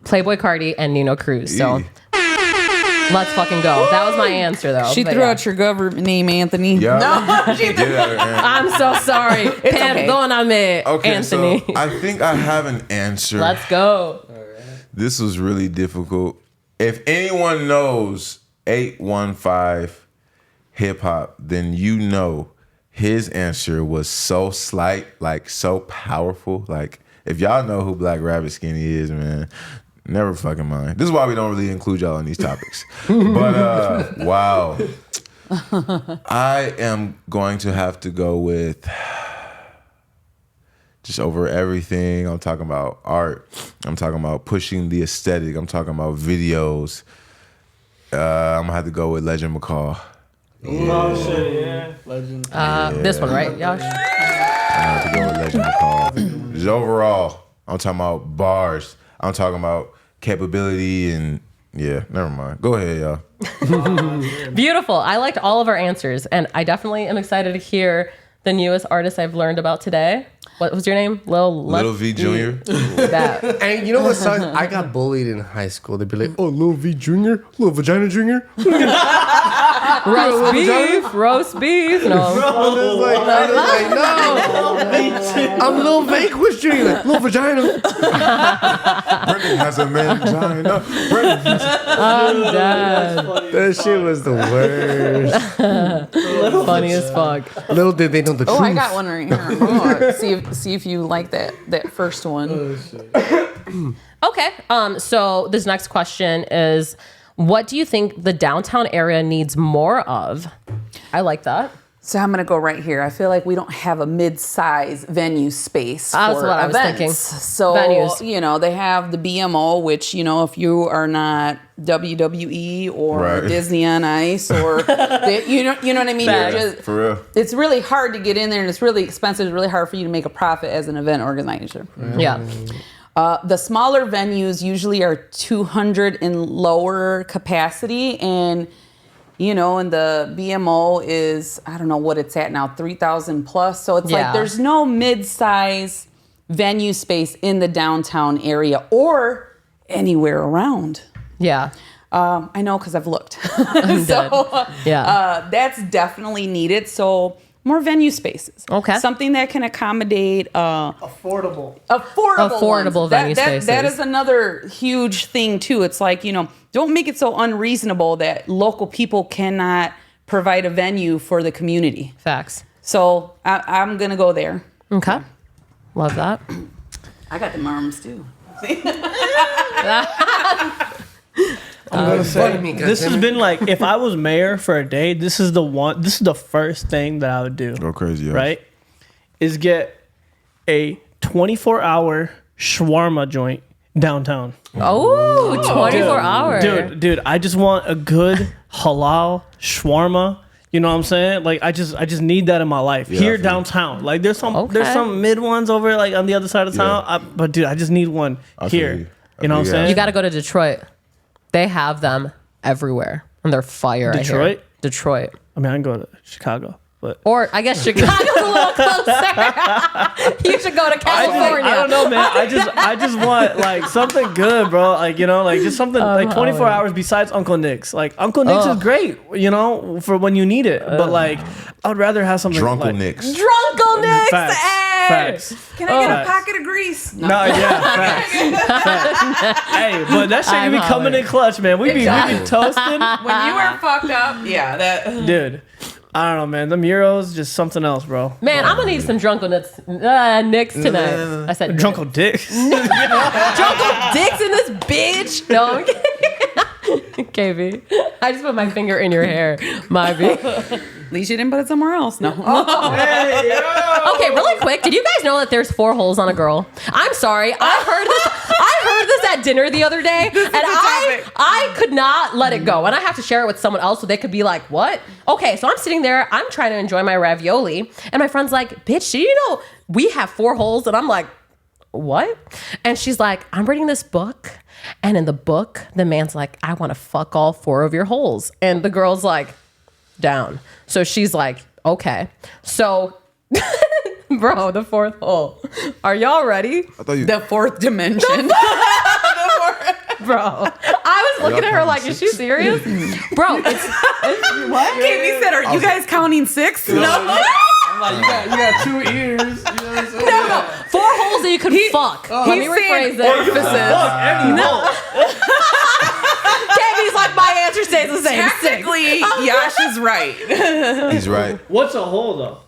Playboy Cardi, and Nino Cruz. So, let's fucking go. That was my answer, though. She threw out your government name, Anthony. Yeah. No, she threw. I'm so sorry. Perdóname, Okay, Anthony. so I think I have an answer. Let's go. This was really difficult. If anyone knows 815 hip hop, then his answer was so slight, like so powerful. Like, if y'all know who Black Rabbit Skinny is, man, never fucking mind. This is why we don't really include y'all on these topics. But wow. I am going to have to go with just over everything. I'm talking about art. I'm talking about pushing the aesthetic. I'm talking about videos. I'm gonna have to go with Legend McCall. Oh shit, yeah. Legend. This one, right, Yash? I'm gonna have to go with Legend McCall. Just overall, I'm talking about bars. I'm talking about capability and yeah, never mind. Go ahead, y'all. Beautiful. I liked all of our answers, and I definitely am excited to hear the newest artist I've learned about today. What was your name? Lil V Jr. That. And you know what sucks? I got bullied in high school. They'd be like, "Oh, Lil V Jr., Lil Vagina Jr." Roast beef. No. I was like, no. I'm Lil Vanquish Jr., Lil Vagina. Brendan has a mangina. I'm dead. That shit was the worst. Funny as fuck. Little did they know the truth. Oh, I got one right here. Oh, see if you like that first one. Okay. So this next question is, what do you think the downtown area needs more of? I like that. So I'm gonna go right here. I feel like we don't have a mid-size venue space for That's what I was events. thinking. So Venues. they have the BMO, which if you are not WWE or Right. Disney on Ice or you know what I mean. Facts. You're just, For real. it's really hard to get in there, and it's really expensive. It's really hard for you to make a profit as an event organizer. Yeah. The smaller venues usually are 200 and lower capacity, and and the BMO is, I don't know what it's at now, 3,000 plus. So it's like there's no mid-size venue space in the downtown area or anywhere around. Yeah. I know because I've looked. Yeah. That's definitely needed. So more venue spaces. Okay. Something that can accommodate Affordable. affordable ones. venue spaces. That is another huge thing too. It's like, don't make it so unreasonable that local people cannot provide a venue for the community. Facts. So I'm going to go there. Okay. Love that. I got the arms too. I'm gonna say this has been like, if I was mayor for a day, this is the first thing that I would do. Go crazy, yo. Right? Is get a 24-hour shawarma joint downtown. Oh, 24 hours. Dude, I just want a good halal shawarma. You know what I'm saying? Like I just need that in my life here downtown. Like there's some mid ones over like on the other side of town, but dude, I just need one here. You know what I'm saying? You got to go to Detroit. They have them everywhere, and they're fire. Detroit? Detroit. I mean, I can go to Chicago, but Or I guess Chicago's a little closer. You should go to California. I don't know, man. I just want like something good, bro. Like like just something like 24 hours besides Uncle Nick's. Like Uncle Nick's is great, for when you need it. But like I would rather have something Drunkle like Nicks. Drunkle Nicks. Facts. Can I get a pocket of grease? No, facts. Hey, but that shit can be coming in clutch, man. We be toasting. When you are fucked up, Dude, I don't know, man. Them Euros, just something else, bro. Man, I'm gonna need some Drunkle Nicks tonight. I said Drunkle dicks. Drunkle Dicks in this bitch. No, I'm kidding. KB. I just put my finger in your hair. Might be. At least you didn't put it somewhere else. No. Okay, really quick. Did you guys know that there's 4 holes on a girl? I'm sorry. I heard this at dinner the other day, and I could not let it go. And I have to share it with someone else so they could be like, what? Okay, so I'm sitting there. I'm trying to enjoy my ravioli. And my friend's like, bitch, do you know we have 4 holes? And I'm like, what? And she's like, I'm reading this book. And in the book, the man's like, I want to fuck all 4 of your holes. And the girl's like, down. So she's like, okay. So, bro, the 4th hole. Are y'all ready? I thought you. The 4th dimension. Bro, I was looking at her like, is she serious? Bro, it's what? Katie said, are you guys counting 6? No. I'm like, you got 2 ears. You know what I'm saying? No. 4 holes that you could fuck. Let me rephrase it. Kevin's like, my answer stays the same. Technically, Yash is right. He's right. What's a hole though?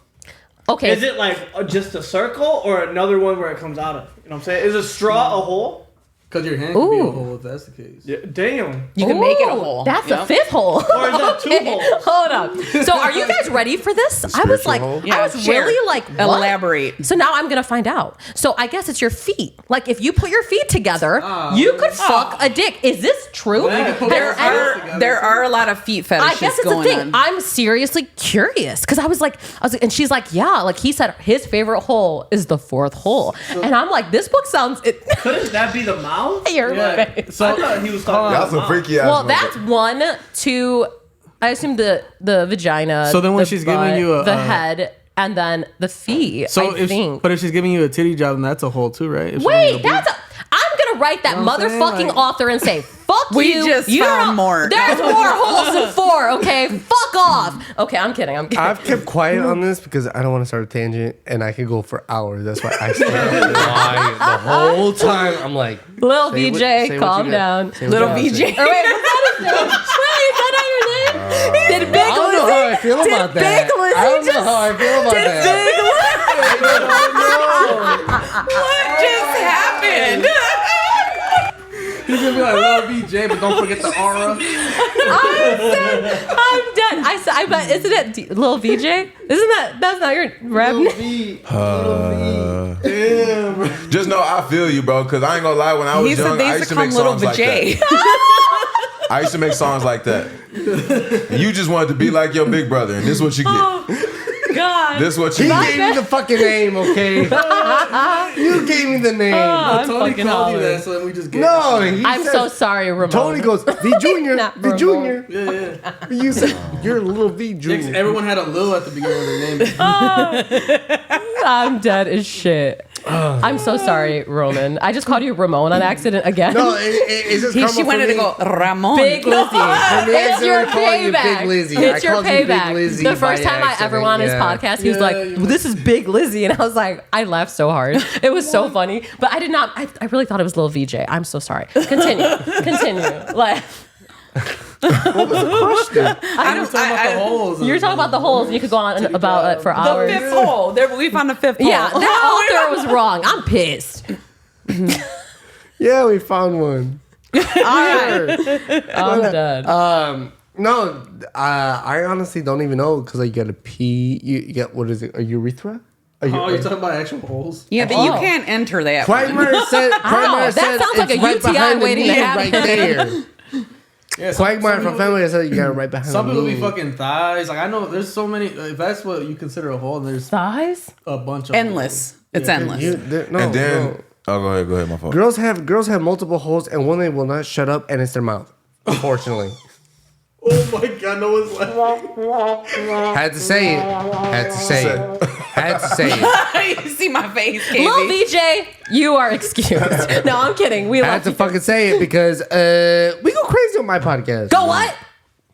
Okay. Is it like just a circle or another one where it comes out of? You know what I'm saying? Is a straw a hole? Because your hand could be a hole if that's the case. Yeah, damn. You can make it a hole. That's the 5th hole. Or is that 2 holes? Hold up. So are you guys ready for this? I was like, hole? I was really like, what? Elaborate. So now I'm going to find out. So I guess it's your feet. Like if you put your feet together, you could fuck a dick. Is this true? There are a lot of feet fetishes I guess it's a going thing. on. I'm seriously curious because I was like, and she's like, yeah, like he said his favorite hole is the 4th hole. And I'm like, this book sounds. Couldn't that be the mouth? Your Yeah. So I thought he was talking Y'all about some mouth. freaky ass. Well, that's 1, 2. I assume the vagina. So then when the she's giving butt, you the head, and then the feet. So I think. But if she's giving you a titty job, then that's a hole too, right? If she's Wait, giving you a that's. I'm gonna write that You know what I'm saying? motherfucking Like- author and say, "Fuck We you." just you found don't- more. There's more holes than 4. Okay, fuck off. Okay, I'm kidding. I'm kidding. I've kept quiet on this because I don't want to start a tangent, and I could go for hours. That's why I stay quiet the whole time. I'm like, Lil say VJ, what calm you got. down. Say what Little you got. VJ. Oh, wait, what's that his name? Wait, is that not your name? Did Big I don't know how I feel Lizzie? about Did that. Big Lizzie I don't know just? how I feel about Did that. What just happened? He's gonna be like, love BJ, but don't forget the aura. I'm dead. I bet, isn't it Lil VJ? Isn't that's not your rap name? Just know I feel you, bro. Because I ain't gonna lie. When I was He said young, they I used used to to make come Little songs like that. VJ. I used to make songs like that. And you just wanted to be like your big brother, and this is what you get. God. This is what you He get. gave me the fucking name, okay? You gave me the name. I'm Tony fucking called you hollering. that, so then we just get No, he I'm says- so sorry, Ramon. Tony goes, V Junior, Not V Ramon. Junior. Yeah. You said you're a little V Junior. Everyone had a Lil at the beginning of their name. I'm dead as shit. I'm so sorry, Roman. I just called you Ramon on accident again. No, it's just karma She for wanted to me. go, Ramon. Big Lizzie. For me, I It's your started calling you payback. Big Lizzie. It's I your called you Big payback. Lizzie The by first time I ever accident, went on his yeah. podcast, he was like, "This is Big Lizzie," and I was like, I laughed so hard. It was so funny, but I did not. I really thought it was Lil VJ. I'm so sorry. Continue. Like. What was the question? I was talking about the holes. You're talking about the holes, and you could go on about it for The hours. 5th hole. There, we found the 5th hole. Yeah, that author was wrong. I'm pissed. Yeah, we found one. All right, I'm done. No, I honestly don't even know because like, you got to pee. You get, what is it? A urethra? Oh, you're talking about actual holes? Yeah, but you can't enter that one. Quagmire said. Quagmire that said sounds like it's a right UTI behind the waiting to knee, happen. right there. Yeah, Quagmire from Family said you got it right behind. Some the people be knee. fucking thighs. Like I know there's so many. If that's what you consider a hole, there's Thighs? a bunch of Endless. It's endless. No, And then, no. oh, go ahead, my fault. Girls have multiple holes, and one they will not shut up, and it's their mouth. Unfortunately, Oh my god, no one's laughing. had to say it. Had to say it. Had to say it. You see my face, Katie. Lil VJ, you are excused. No, I'm kidding. We I had love to you. fucking say it because we go crazy on my podcast. Go what?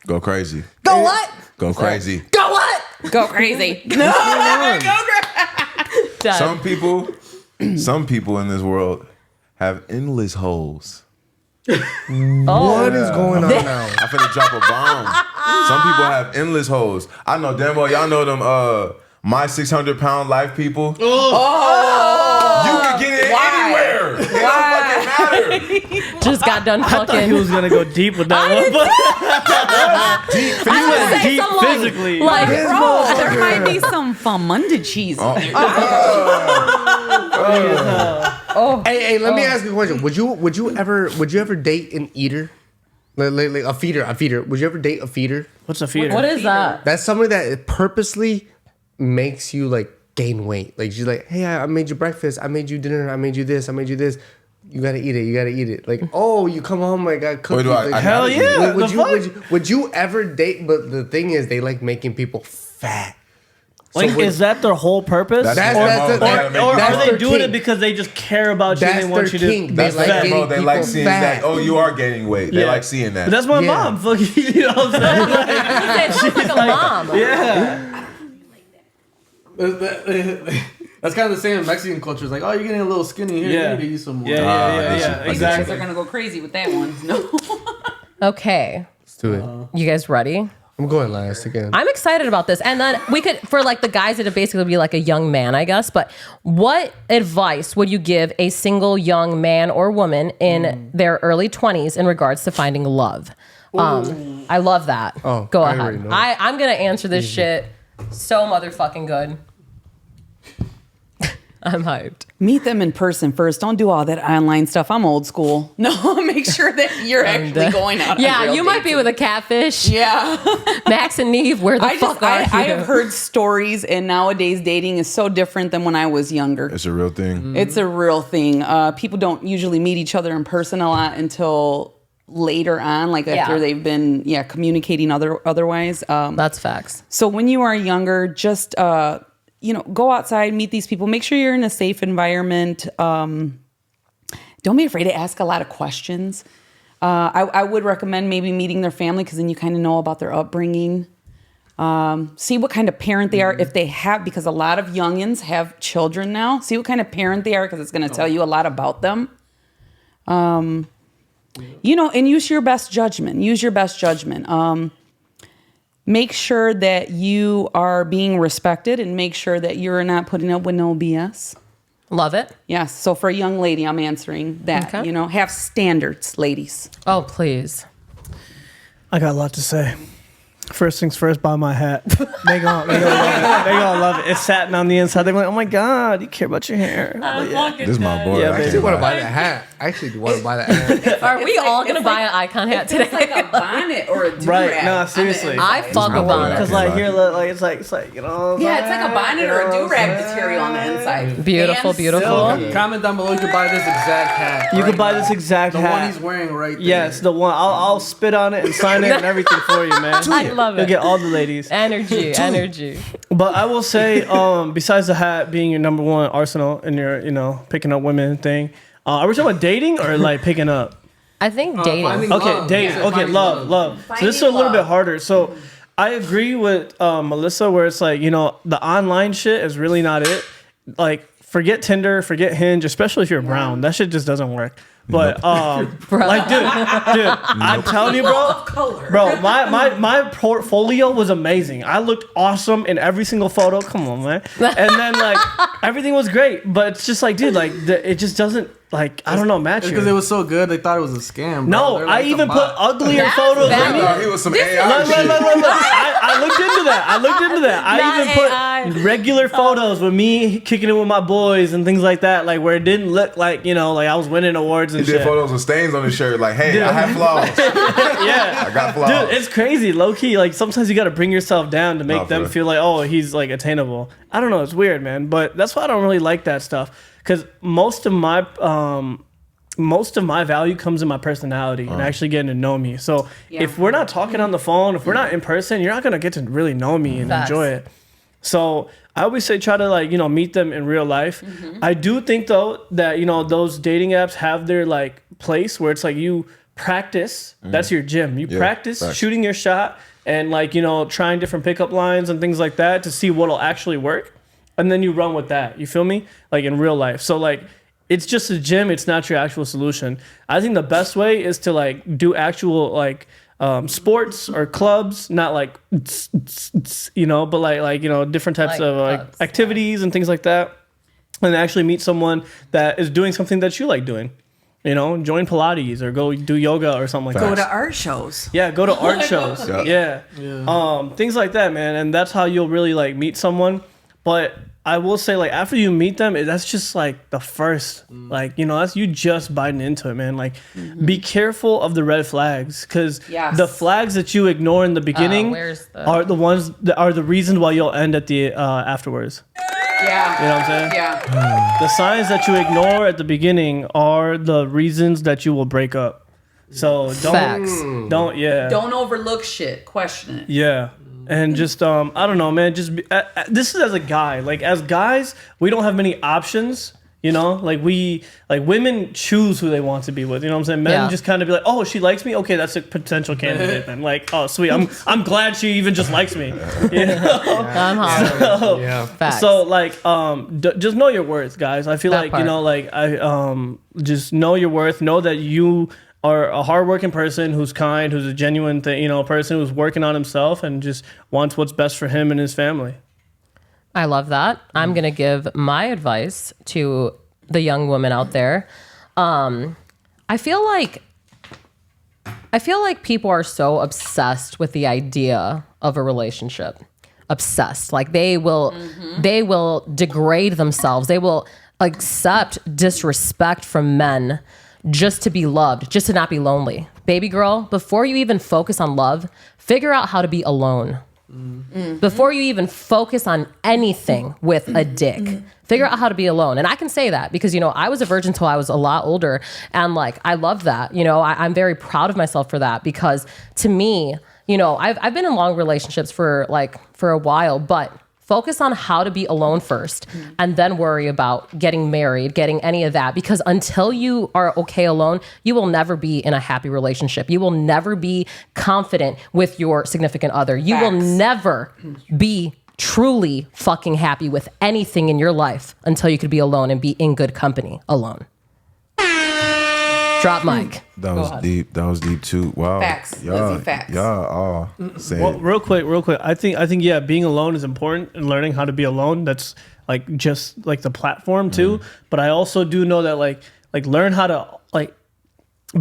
Go crazy. Go what? Go crazy. Go what? Go crazy. No. Done. Some people in this world have endless holes. What is going on now? I finna drop a bomb. Some people have endless holes. I know damn well y'all know them my 600-pound life people. You can get it anywhere. It don't fucking matter. Just got done I thought he fucking. was gonna go deep with that one, but I was gonna say deep some, like- physically. Like, Bro, there might be some famunda cheese in there. Hey, let me ask you a question. Would you ever date an eater? Like a feeder. Would you ever date a feeder? What's a feeder? what is that? That's somebody that purposely makes you like gain weight. Like she's like, hey, I made you breakfast. I made you dinner. I made you this. I made you this. You gotta eat it. You gotta eat it. Like, oh, you come home, I got cookies. Wait, Like, Hell yeah! would you ever date? But the thing is, they like making people fat. Like, is that their whole purpose? That's or that's are they their doing kink. it because they just care about you and That's they want their you to? kink. That's They like that, getting bro. They like people seeing fat. that. Oh, you are gaining weight. They Yeah. like seeing that. But that's my Yeah. mom. Fucking, you know what I'm saying? Like, It sounds like a mom. yeah. That's kind of the same in Mexican culture. It's like, oh, you're getting a little skinny here. Yeah. You need to eat some more. Yeah. These Exactly. guys are gonna go crazy with that one. No. Okay, Let's do it. you guys ready? I'm going last again. I'm excited about this. And then we could, for like the guys, it'd basically be like a young man, I guess. But what advice would you give a single young man or woman in their early 20s in regards to finding love? I love that. Oh, Go I ahead. already know. I'm going to answer this shit so motherfucking good. I'm hyped. Meet them in person first. Don't do all that online stuff. I'm old school. No, make sure that you're actually going out. on Yeah, real you might dates. be with a catfish. Yeah. Max and Neve, where the fuck are you? I have heard stories, and nowadays dating is so different than when I was younger. It's a real thing. It's a real thing. People don't usually meet each other in person a lot until later on, like after they've been communicating otherwise. That's facts. So when you are younger, just go outside, meet these people. Make sure you're in a safe environment. Don't be afraid to ask a lot of questions. I would recommend maybe meeting their family because then you kind of know about their upbringing. See what kind of parent they are if they have, because a lot of youngins have children now. See what kind of parent they are because it's going to tell you a lot about them. And use your best judgment. Make sure that you are being respected and make sure that you're not putting up with no BS. Love it. Yes. So for a young lady, I'm answering that. Okay. Have standards, ladies. Oh, please. I got a lot to say. First things first, buy my hat. They gonna love it. It's satin on the inside. They're like, oh my God, you care about your hair. This is my boy. Yeah, I baby. I can't want to lie. buy that hat. I actually do want to buy that hat. Are we all going to buy an icon hat today? It's like a bonnet or a do-rag. Right, no, seriously. I fuck my with boy. bonnets. Because like here, like it's like Yeah, it's like a bonnet or a do-rag material on the inside. Beautiful, Pants. beautiful. Comment down below. You can buy this exact hat. you right could buy now. this exact The hat. one he's wearing right there. Yes, the one. I'll spit on it and sign it and everything for you, man. I love You'll it. get all the ladies. Energy. But I will say, besides the hat being your number one arsenal in your, picking up women thing, are we talking about dating or like picking up? I think dating. Okay, dating. Yeah. Okay, love. So this is a little bit harder. So I agree with Melissa, where it's like, the online shit is really not it. Like, forget Tinder, forget Hinge, especially if you're brown. That shit just doesn't work. But like, dude, I'm telling you, bro, my portfolio was amazing. I looked awesome in every single photo. Come on, man. And then like everything was great, but it's just like, dude, like it just doesn't like I don't know match Because you. it was so good, they thought it was a scam. Bro. No, They're I like, even "Come put on." uglier That's photos. bad. No, he was some AI Look, shit. I looked into that. I Not even put AI. regular photos with me kicking it with my boys and things like that, like where it didn't look like, like I was winning awards He and did shit. photos with stains on his shirt. Like, hey, I have flaws. Yeah. I got flaws. Dude, it's crazy, low key. Like sometimes you got to bring yourself down to make No, for them real. feel like, oh, he's like attainable. I don't know, it's weird, man. But that's why I don't really like that stuff because most of my value comes in my personality and actually getting to know me. So if we're not talking on the phone, if we're not in person, you're not gonna get to really know me and Facts. enjoy it. So I always say try to meet them in real life. I do think though that those dating apps have their like place where it's like you practice. That's your gym. You practice facts. shooting your shot and trying different pickup lines and things like that to see what'll actually work, and then you run with that. You feel me? Like in real life. So like. It's just a gym. It's not your actual solution. I think the best way is to like do actual sports or clubs, not like but like different types Like of clubs, activities and things like that, and actually meet someone that is doing something that you like doing. You know, join Pilates or go do yoga or something like that. Go to art shows. Yeah, go to art shows. Yeah. Yeah. Things like that, man. And that's how you'll really like meet someone. But I will say, like, after you meet them, that's just like the first, like, you know, that's you just biting into it, man. Like, be careful of the red flags, because the flags that you ignore in the beginning are the ones that are the reason why you'll end at the afterwards. Yeah. You know what I'm saying? Yeah. The signs that you ignore at the beginning are the reasons that you will break up. So don't overlook shit. Question it. Yeah. And just I don't know, man, just this is as a guy. Like, as guys, we don't have many options, you know? Like, women choose who they want to be with, you know what I'm saying? Men just kind of be like, "Oh, she likes me? Okay, that's a potential candidate then." Like, "Oh, sweet. I'm glad she even just likes me." You know? So like just know your worth, guys. I feel like, you know, like just know your worth. Know that you are a hardworking person who's kind, who's a genuine person who's working on himself and just wants what's best for him and his family. I love that. I'm going to give my advice to the young women out there. I feel like people are so obsessed with the idea of a relationship. Obsessed. Like, they will degrade themselves. They will accept disrespect from men just to be loved, just to not be lonely. Baby girl, before you even focus on love, figure out how to be alone. Before you even focus on anything with a dick, figure out how to be alone. And I can say that because, you know, I was a virgin till I was a lot older. And like, I love that. You know, I'm very proud of myself for that, because to me, you know, I've been in long relationships for a while, but focus on how to be alone first and then worry about getting married, getting any of that. Because until you are okay alone, you will never be in a happy relationship. You will never be confident with your significant other. You will never be truly fucking happy with anything in your life until you could be alone and be in good company alone. Drop mic. That was deep. That was deep too. Wow. Facts. Lizzie, facts. Y'all all saying. Well, real quick. I think yeah, being alone is important, and learning how to be alone. That's like just like the platform too. But I also do know that like learn how to like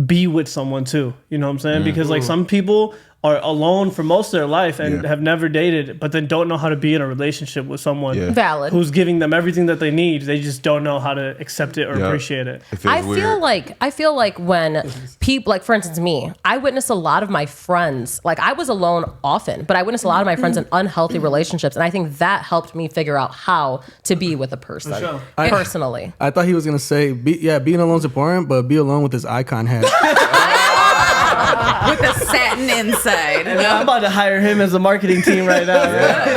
be with someone too. You know what I'm saying? Because like some people are alone for most of their life and have never dated, but then don't know how to be in a relationship with someone who's giving them everything that they need. They just don't know how to accept it or appreciate it. I feel like when people, like for instance me, I witnessed a lot of my friends, like I was alone often, but I witnessed a lot of my friends in unhealthy relationships, and I think that helped me figure out how to be with a person personally. I thought he was gonna say, being alone is important, but be alone with his icon hat. With the satin inside. I'm about to hire him as a marketing team right now.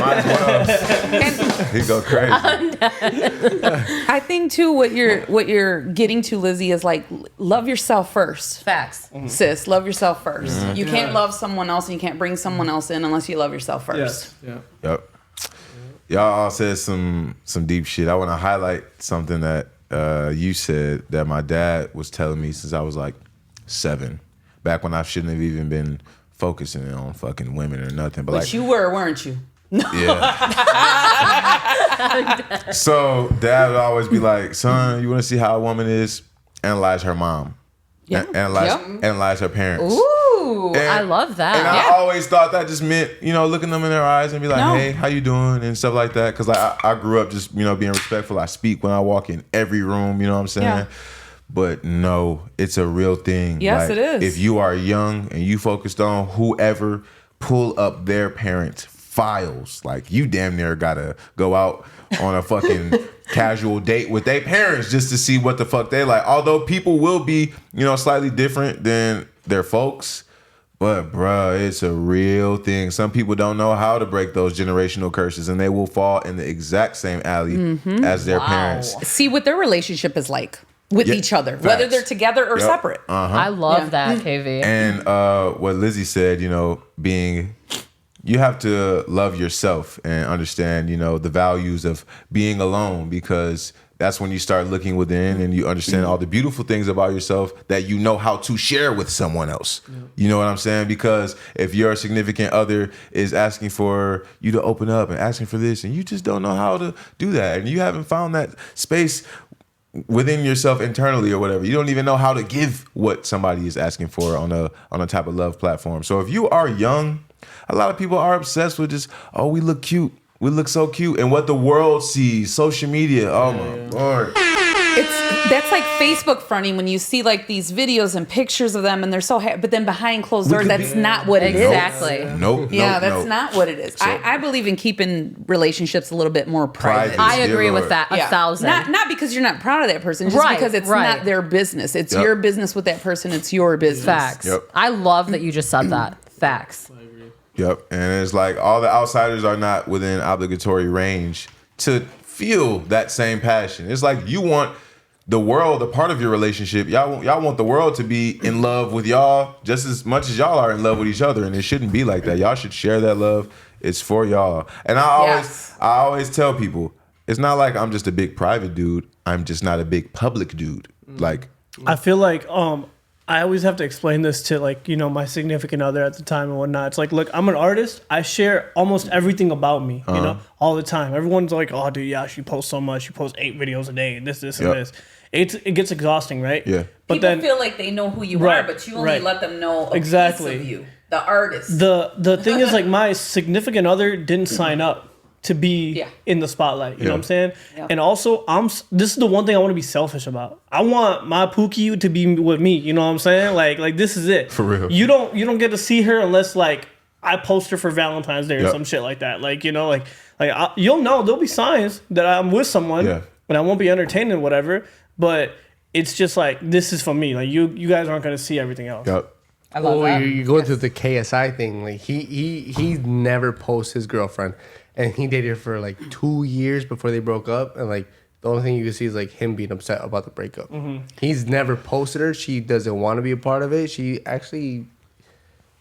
Might as well. He go crazy. I think too, what you're getting to, Lizzie, is like love yourself first. Facts. Sis, love yourself first. You can't love someone else, and you can't bring someone else in unless you love yourself first. Yep. Y'all all said some deep shit. I want to highlight something that you said that my dad was telling me since I was like 7. Back when I shouldn't have even been focusing on fucking women or nothing. But like, you were, weren't you? Yeah. So dad would always be like, son, you want to see how a woman is? Analyze her mom. Yeah. Analyze her parents. Ooh, I love that. And I always thought that just meant, you know, looking them in their eyes and be like, hey, how you doing? And stuff like that. Because I grew up just, you know, being respectful. I speak when I walk in every room, you know what I'm saying? Yeah. But no, it's a real thing. Yes, it is. If you are young and you focused on whoever, pull up their parents' files. Like, you damn near gotta go out on a fucking casual date with their parents just to see what the fuck they like. Although people will be, you know, slightly different than their folks. But bruh, it's a real thing. Some people don't know how to break those generational curses, and they will fall in the exact same alley as their parents. See what their relationship is like with each other, whether they're together or separate. I love that, KV. And what Lizzie said, you know, you have to love yourself and understand, you know, the values of being alone, because that's when you start looking within and you understand all the beautiful things about yourself that you know how to share with someone else. You know what I'm saying? Because if your significant other is asking for you to open up and asking for this, and you just don't know how to do that, and you haven't found that space within yourself internally or whatever. You don't even know how to give what somebody is asking for on a type of love platform. So if you are young, a lot of people are obsessed with just, oh, we look cute. We look so cute. And what the world sees, social media, oh my Lord. That's like Facebook fronting when you see like these videos and pictures of them and they're so happy, but then behind closed doors, that's not what it is. Exactly. Nope. Yeah, that's not what it is. I believe in keeping relationships a little bit more private. I agree with that 1,000. Not because you're not proud of that person, just because it's not their business. It's your business with that person. It's your business. Facts. Yep. I love that you just said that. Facts. Yep. And it's like all the outsiders are not within obligatory range to feel that same passion. It's like you want the world, a part of your relationship, y'all want the world to be in love with y'all just as much as y'all are in love with each other. And it shouldn't be like that. Y'all should share that love. It's for y'all. And I always tell people, it's not like I'm just a big private dude. I'm just not a big public dude. Like, I feel like I always have to explain this to like, you know, my significant other at the time and whatnot. It's like, look, I'm an artist. I share almost everything about me, you know, all the time. Everyone's like, oh, dude, yeah, she posts so much. She posts 8 videos a day, this, and this. It gets exhausting, right? Yeah. People But then feel like they know who you are, but you only let them know a piece of you, the artist. The thing is, like, my significant other didn't sign up to be in the spotlight. You know what I'm saying? Yeah. And also, this is the one thing I want to be selfish about. I want my Pookie to be with me. You know what I'm saying? Like this is it. For real. You don't get to see her unless like I post her for Valentine's Day or some shit like that. Like, you know, like you'll know there'll be signs that I'm with someone, and I won't be entertained and whatever. But it's just like, this is for me. Like you guys aren't gonna see everything else. yep. I love that. You're going through the KSI thing. Like he never posts his girlfriend, and he dated her for like 2 years before they broke up. And like the only thing you can see is like him being upset about the breakup. Mm-hmm. He's never posted her. She doesn't want to be a part of it. She actually,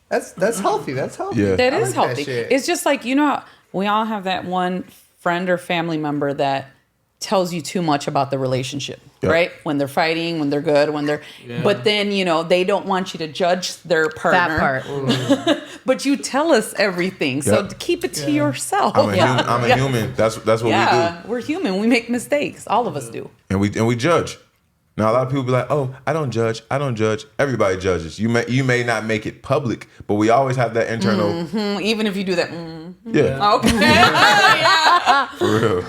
that's healthy. That's healthy. Yeah. That I is like healthy. shit. It's just like, you know, we all have that one friend or family member that tells you too much about the relationship, right? When they're fighting, when they're good, when they're... But then, you know, they don't want you to judge their partner. That part. But you tell us everything. So keep it to yourself. I'm a human. That's what we do. We're human. We make mistakes. All of us do. And we judge. Now a lot of people be like, "Oh, I don't judge. Everybody judges. You may not make it public, but we always have that internal. Even if you do that. Yeah. Okay. Yeah. For real.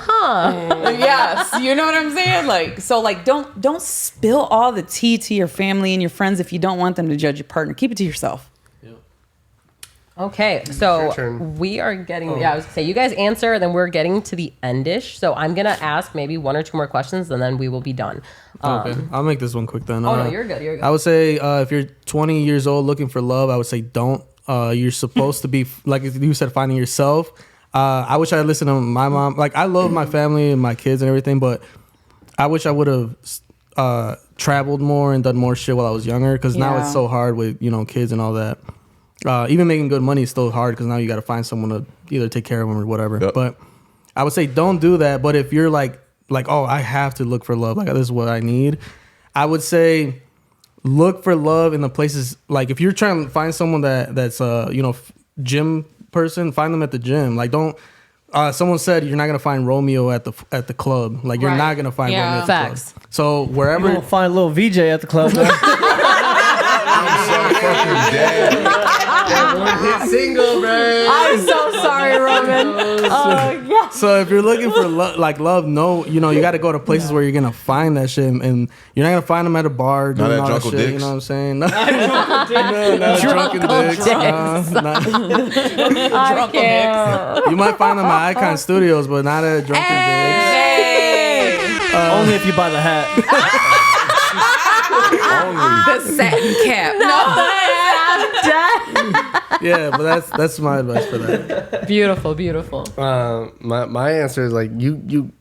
Yes. You know what I'm saying? Like, so like don't spill all the tea to your family and your friends if you don't want them to judge your partner. Keep it to yourself. Okay, so we are getting, I was gonna say, you guys answer, then we're getting to the end-ish. So I'm gonna ask maybe 1 or 2 more questions, and then we will be done. Okay, I'll make this one quick then. Oh, no, you're good. I would say if you're 20 years old looking for love, I would say don't. You're supposed to be, like you said, finding yourself. I wish I had listened to my mom. Like, I love my family and my kids and everything, but I wish I would have traveled more and done more shit while I was younger, because now it's so hard with, you know, kids and all that. Even making good money is still hard, because now you got to find someone to either take care of them or whatever. Yep. But I would say don't do that. But if you're like, oh, I have to look for love, like this is what I need, I would say look for love in the places. Like, if you're trying to find someone that's you know, gym person, find them at the gym. Like, don't. Someone said you're not gonna find Romeo at the club. Like, you're not gonna find Romeo at the club. So wherever you won't find little VJ at the club. I'm so fucking dead. Hit single, bro. I'm so sorry, Roman. So if you're looking for love, no, you know, you got to go to places where you're gonna find that shit, and you're not gonna find them at a bar doing all that shit. Dicks. You know what I'm saying? Not Drunken dicks. I can't. You might find them at Icon Studios, but not at Drunken Dicks. Only if you buy the hat. The satin cap. Yeah, but that's my advice for that. Beautiful. My answer is like you.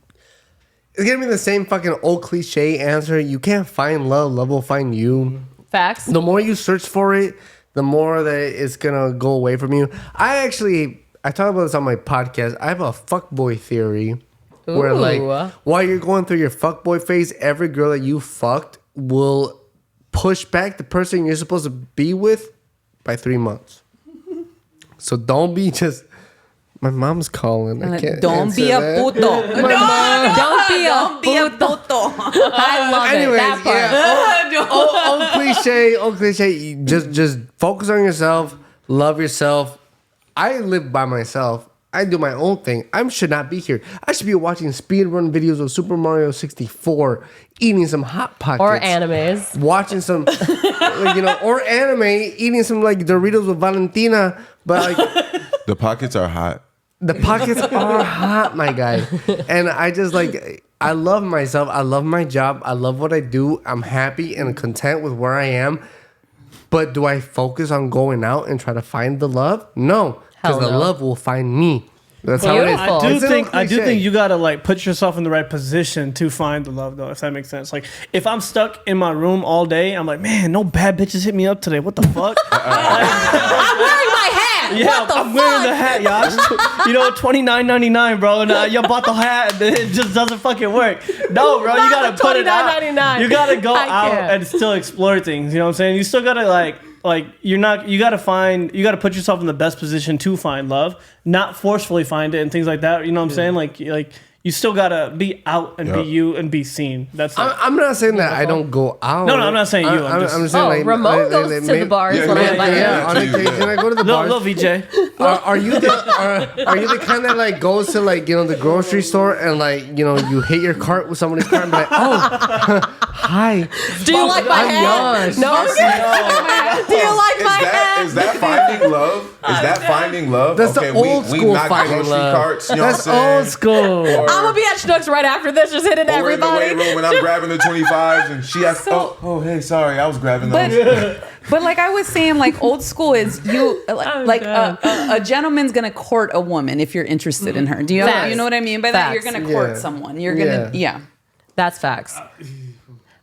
It's gonna be the same fucking old cliche answer. You can't find love. Love will find you. Facts. The more you search for it, the more that it's gonna go away from you. I talk about this on my podcast. I have a fuckboy theory. Ooh. Where like while you're going through your fuckboy phase, every girl that you fucked will push back the person you're supposed to be with by 3 months. So don't be just My mom's calling. I can't Don't be a answer that. puto. Don't be a puto. I love Anyways, it. That part. yeah. Old cliche. Just focus on yourself. Love yourself. I live by myself. I do my own thing. I should not be here. I should be watching speedrun videos of Super Mario 64, eating some Hot Pockets. Or animes. Watching some, or anime, eating some like Doritos with Valentina. But like, The pockets are hot. the pockets are hot, my guy. And I just I love myself. I love my job. I love what I do. I'm happy and content with where I am. But do I focus on going out and try to find the love? No, because the no. love will find me. That's how it is. Beautiful. I do It's a think cliche. you gotta like put yourself in the right position to find the love, though. If that makes sense. Like if I'm stuck in my room all day, I'm like, man, no bad bitches hit me up today. What the fuck? I'm wearing my hat. Yeah, what the I'm fuck? wearing the hat, y'all. $29.99, bro. And you bought the hat, and it just doesn't fucking work. No, bro, you gotta put it out. $29.99. You gotta go I out can't. and still explore things. You know what I'm saying? You still gotta you gotta put yourself in the best position to find love, not forcefully find it and things like that. You know what I'm saying? Like you still gotta be out and be you and be seen. That's it. I'm not saying that I don't go out. No, I'm not saying you. I'm just- just saying Ramon goes to the bars when I invite Yeah, on him. occasion I go to the Little bars. VJ. Are you the kind that like goes to like the grocery store and you hit your cart with somebody's cart and be like, oh, hi. Do you like my I'm hat? Yash. No. Do you like my hat? Is that finding love? Is that finding love? That's the old we school knock finding grocery love. carts. You know That's what I'm saying? old school. I'm gonna be at Schnucks right after this, just hitting Or we're in the everybody. weight room and I'm grabbing the 25s and she asks, oh, hey, sorry, I was grabbing those. But like I was saying, like old school is a gentleman's gonna court a woman if you're interested in her. Do you Facts. you know what I mean by that? You're Facts. gonna court Yeah. someone. You're gonna That's facts.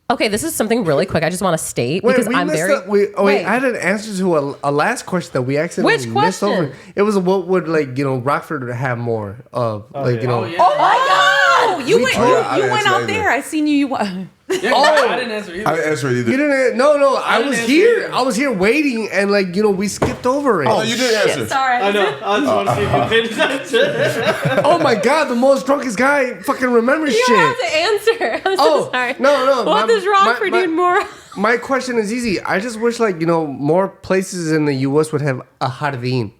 Okay, this is something really quick. I just want to state because I'm very. I had an answer to a last question that we accidentally Which missed over. question? It was what would Rockford have more of Oh my God! You went I you didn't went answer out either. there. I seen you. I didn't answer either. I didn't answer it either. You didn't? No. I didn't was answer here. either. I was here waiting, and we skipped over it. Oh, you did answer. Sorry. I know. I just want to see if you paid attention. Oh my God, the most drunkest guy fucking remembers You shit. have to answer. I'm so Oh, sorry. no. What does Rockford need more? My question is easy. I just wish more places in the U.S. would have a jardín.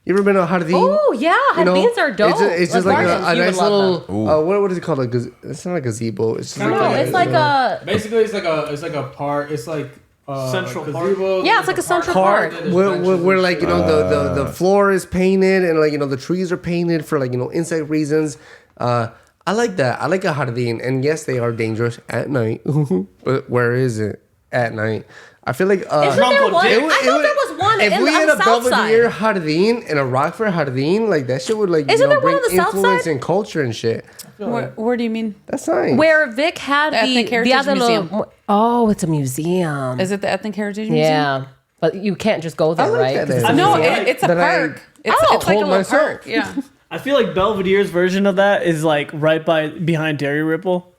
You ever been to a jardín? Oh yeah, beans are dope. It's just like a gardens, you would nice love them. little what is it called? It's not a gazebo. It's just No, it's like a Basically, it's like a park. It's like Central Park. gazebo. yeah, it's like a central park park. where the floor is painted and the trees are painted for insect reasons. I like that. I like a jardín, and yes, they are dangerous at night. But where is it at night? I feel like Isn't there one? I thought there was one if we on had the a south Belvedere side. jardín and a Rockford jardín, that shit would Isn't there one bring on the south influence side? and culture and shit. Where do you mean? That's nice. Where Vic had The Ethnic Heritage Museum. Oh, it's a museum. Is it the Ethnic Heritage Museum? Yeah, but you can't just go there, like right? that 'Cause it's a idea. No, museum. it's a That I park. It's like a told little myself. park. Yeah. I feel like Belvedere's version of that is like right behind Dairy Ripple.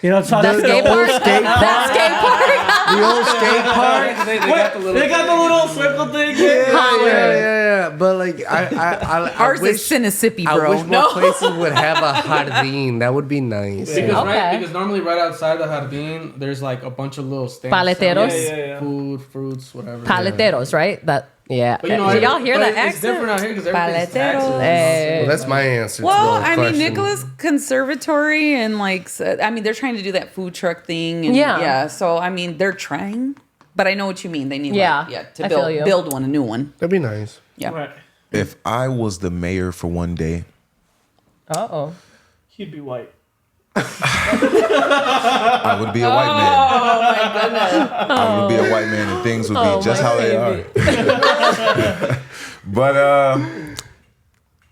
You know what I'm That talking skate about? park. skate That skate park. The old skate park. They got the little. They got the little circle thing. Yeah. But I Ours wish, is Sinisippi, I bro. wish more places would have a jardín. That would be nice. Okay. Because normally right outside the jardín, there's like a bunch of little stands. Paleteros? selling Food, fruits, whatever. Paleteros, right? That yeah. But, you know, Did y'all hear but that It's accent? different out here because everything's taxes. Paleteros. Hey. Well, that's my answer. Well, to the I mean, question. Nicholas Conservatory and they're trying to do that food truck thing. And Yeah. So, I mean, they're trying, but I know what you mean. They need Yeah, to I feel you. build one, a new one. That'd be nice. Yeah. Right. If I was the mayor for one day, Uh-oh. He'd be white. I would be a white man. Oh my goodness. I would be a white man and things would be just my how they baby. are. But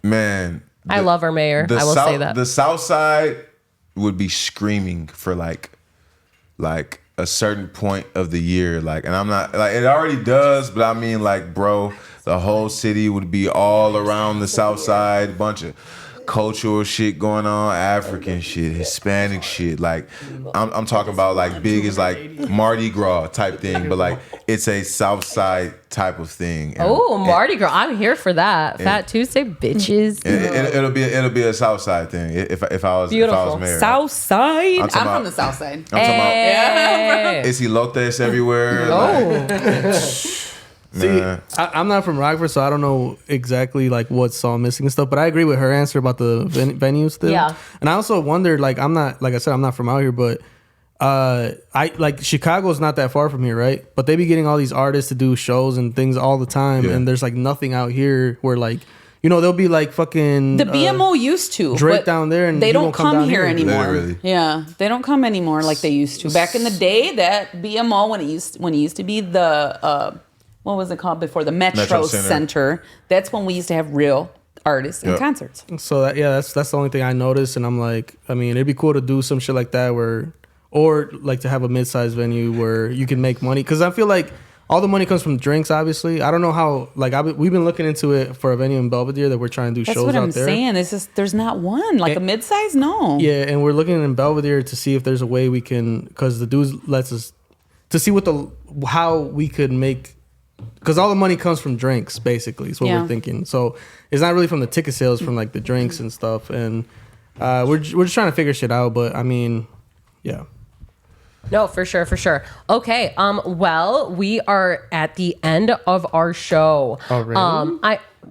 man, I love our mayor. I will say that. The South Side would be screaming for like a certain point of the year, and I'm not it already does, but I mean bro, the whole city would be all around the South Side, bunch of cultural shit going on, African shit, Hispanic shit. Like I'm talking about like big as like Mardi Gras type thing, but like it's a South Side type of thing. Oh, Mardi Gras! I'm here for that. Fat Tuesday, bitches. It'll be a South Side thing if I was married. South Side. I'm from the South Side. I'm talking about is he lotes everywhere? See, I'm not from Rockford, so I don't know exactly like what song missing and stuff. But I agree with her answer about the venue still. Yeah. And I also wondered, like, I'm not, like I said, I'm not from out here, but I like Chicago's not that far from here, right? But they be getting all these artists to do shows and things all the time, and there's like nothing out here where like. You know, they'll be like fucking... The BMO used to. Drake down there, and they don't won't come here anymore. Literally. Yeah, they don't come anymore like they used to. Back in the day, that BMO, when it used to be the... what was it called before? The Metro Center. That's when we used to have real artists and concerts. So, that's the only thing I noticed. And I'm like, I mean, it'd be cool to do some shit like that or like to have a mid-sized venue where you can make money. Because I feel like... all the money comes from drinks, obviously. I don't know how, like, we've been looking into it for a venue in Belvedere that we're trying to do shows out there. That's what I'm saying. It's just, there's not one. Like a mid-size? No. Yeah, and we're looking in Belvedere to see if there's a way we can, because the dudes lets us, to see how we could make, because all the money comes from drinks, basically, is what we're thinking. So it's not really from the ticket sales, from, like, the drinks and stuff. And we're just trying to figure shit out, but, I mean, yeah. No, for sure. Okay, well, we are at the end of our show. Already?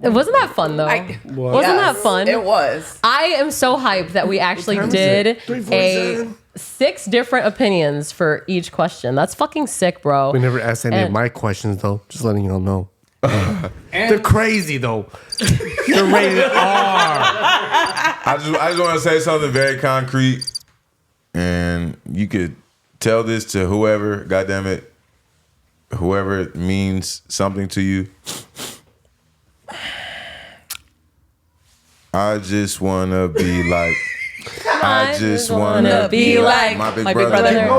Wasn't that fun though? Wasn't that fun? It was. I am so hyped that we actually did 6 different opinions for each question. That's fucking sick, bro. We never asked any of my questions though. Just letting y'all know. They're crazy though. They're rated R. I just want to say something very concrete, and you could tell this to whoever, goddamn it, whoever it means something to you. I just wanna be like. I just wanna be like my big brother.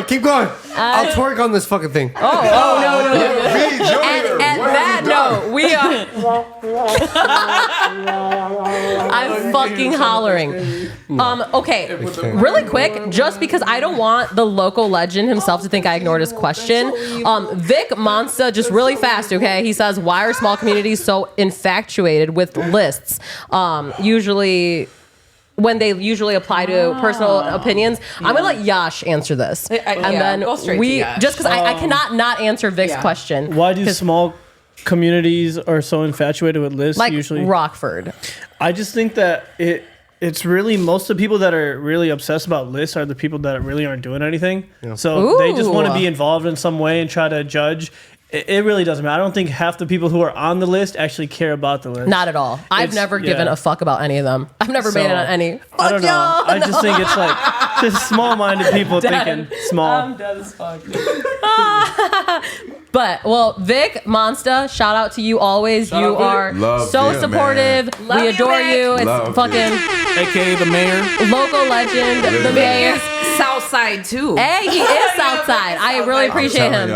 Keep going. I'll twerk on this fucking thing. No. And that note, we are. I'm fucking hollering. Okay, really quick, just because I don't want the local legend himself to think I ignored his question. Vic Monsta, just really fast, okay? He says, why are small communities so infatuated with lists? When they usually apply to personal opinions. I'm gonna let Yash answer this. Then go straight to Yash. Just because I cannot not answer Vic's question. Why do small communities are so infatuated with lists like usually? Rockford. I just think that it's really, most of the people that are really obsessed about lists are the people that really aren't doing anything. Yeah. So they just want to be involved in some way and try to judge. It really doesn't matter. I don't think half the people who are on the list actually care about the list. Not at all. I've never given a fuck about any of them. I've never made it on any. I don't know. I just think it's like just small-minded people thinking small. I'm dead as fuck. But, well, Vic Monsta, shout out to you always. You are so supportive. We adore you. It's fucking... AKA the mayor. Local legend. The mayor. Southside too. Hey, he is Southside. I really appreciate him.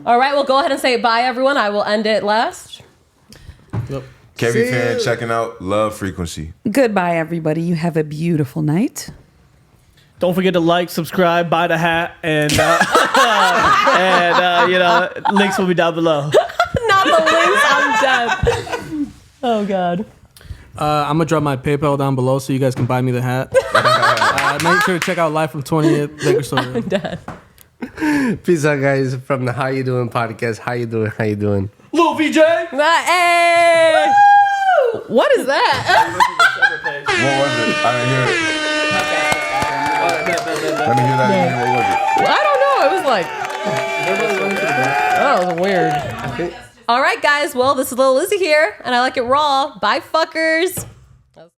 All right, well, go ahead and say bye, everyone. I will end it last. Yep. KV fan checking out Love Frequency. Goodbye, everybody. You have a beautiful night. Don't forget to like, subscribe, buy the hat, and links will be down below. Not the links. I'm dead. Oh God. I'm gonna drop my PayPal down below so you guys can buy me the hat. Make sure to check out Live from 20th. I'm dead. Peace out, guys, from the How You Doing Podcast. How you doing? Lil VJ. Hey. What is that? What was it? I didn't hear it. Let me hear that again. What was it? I don't know. It was like, that was weird. All right, guys. Well, this is Lil Lizzie here, and I like it raw. Bye, fuckers.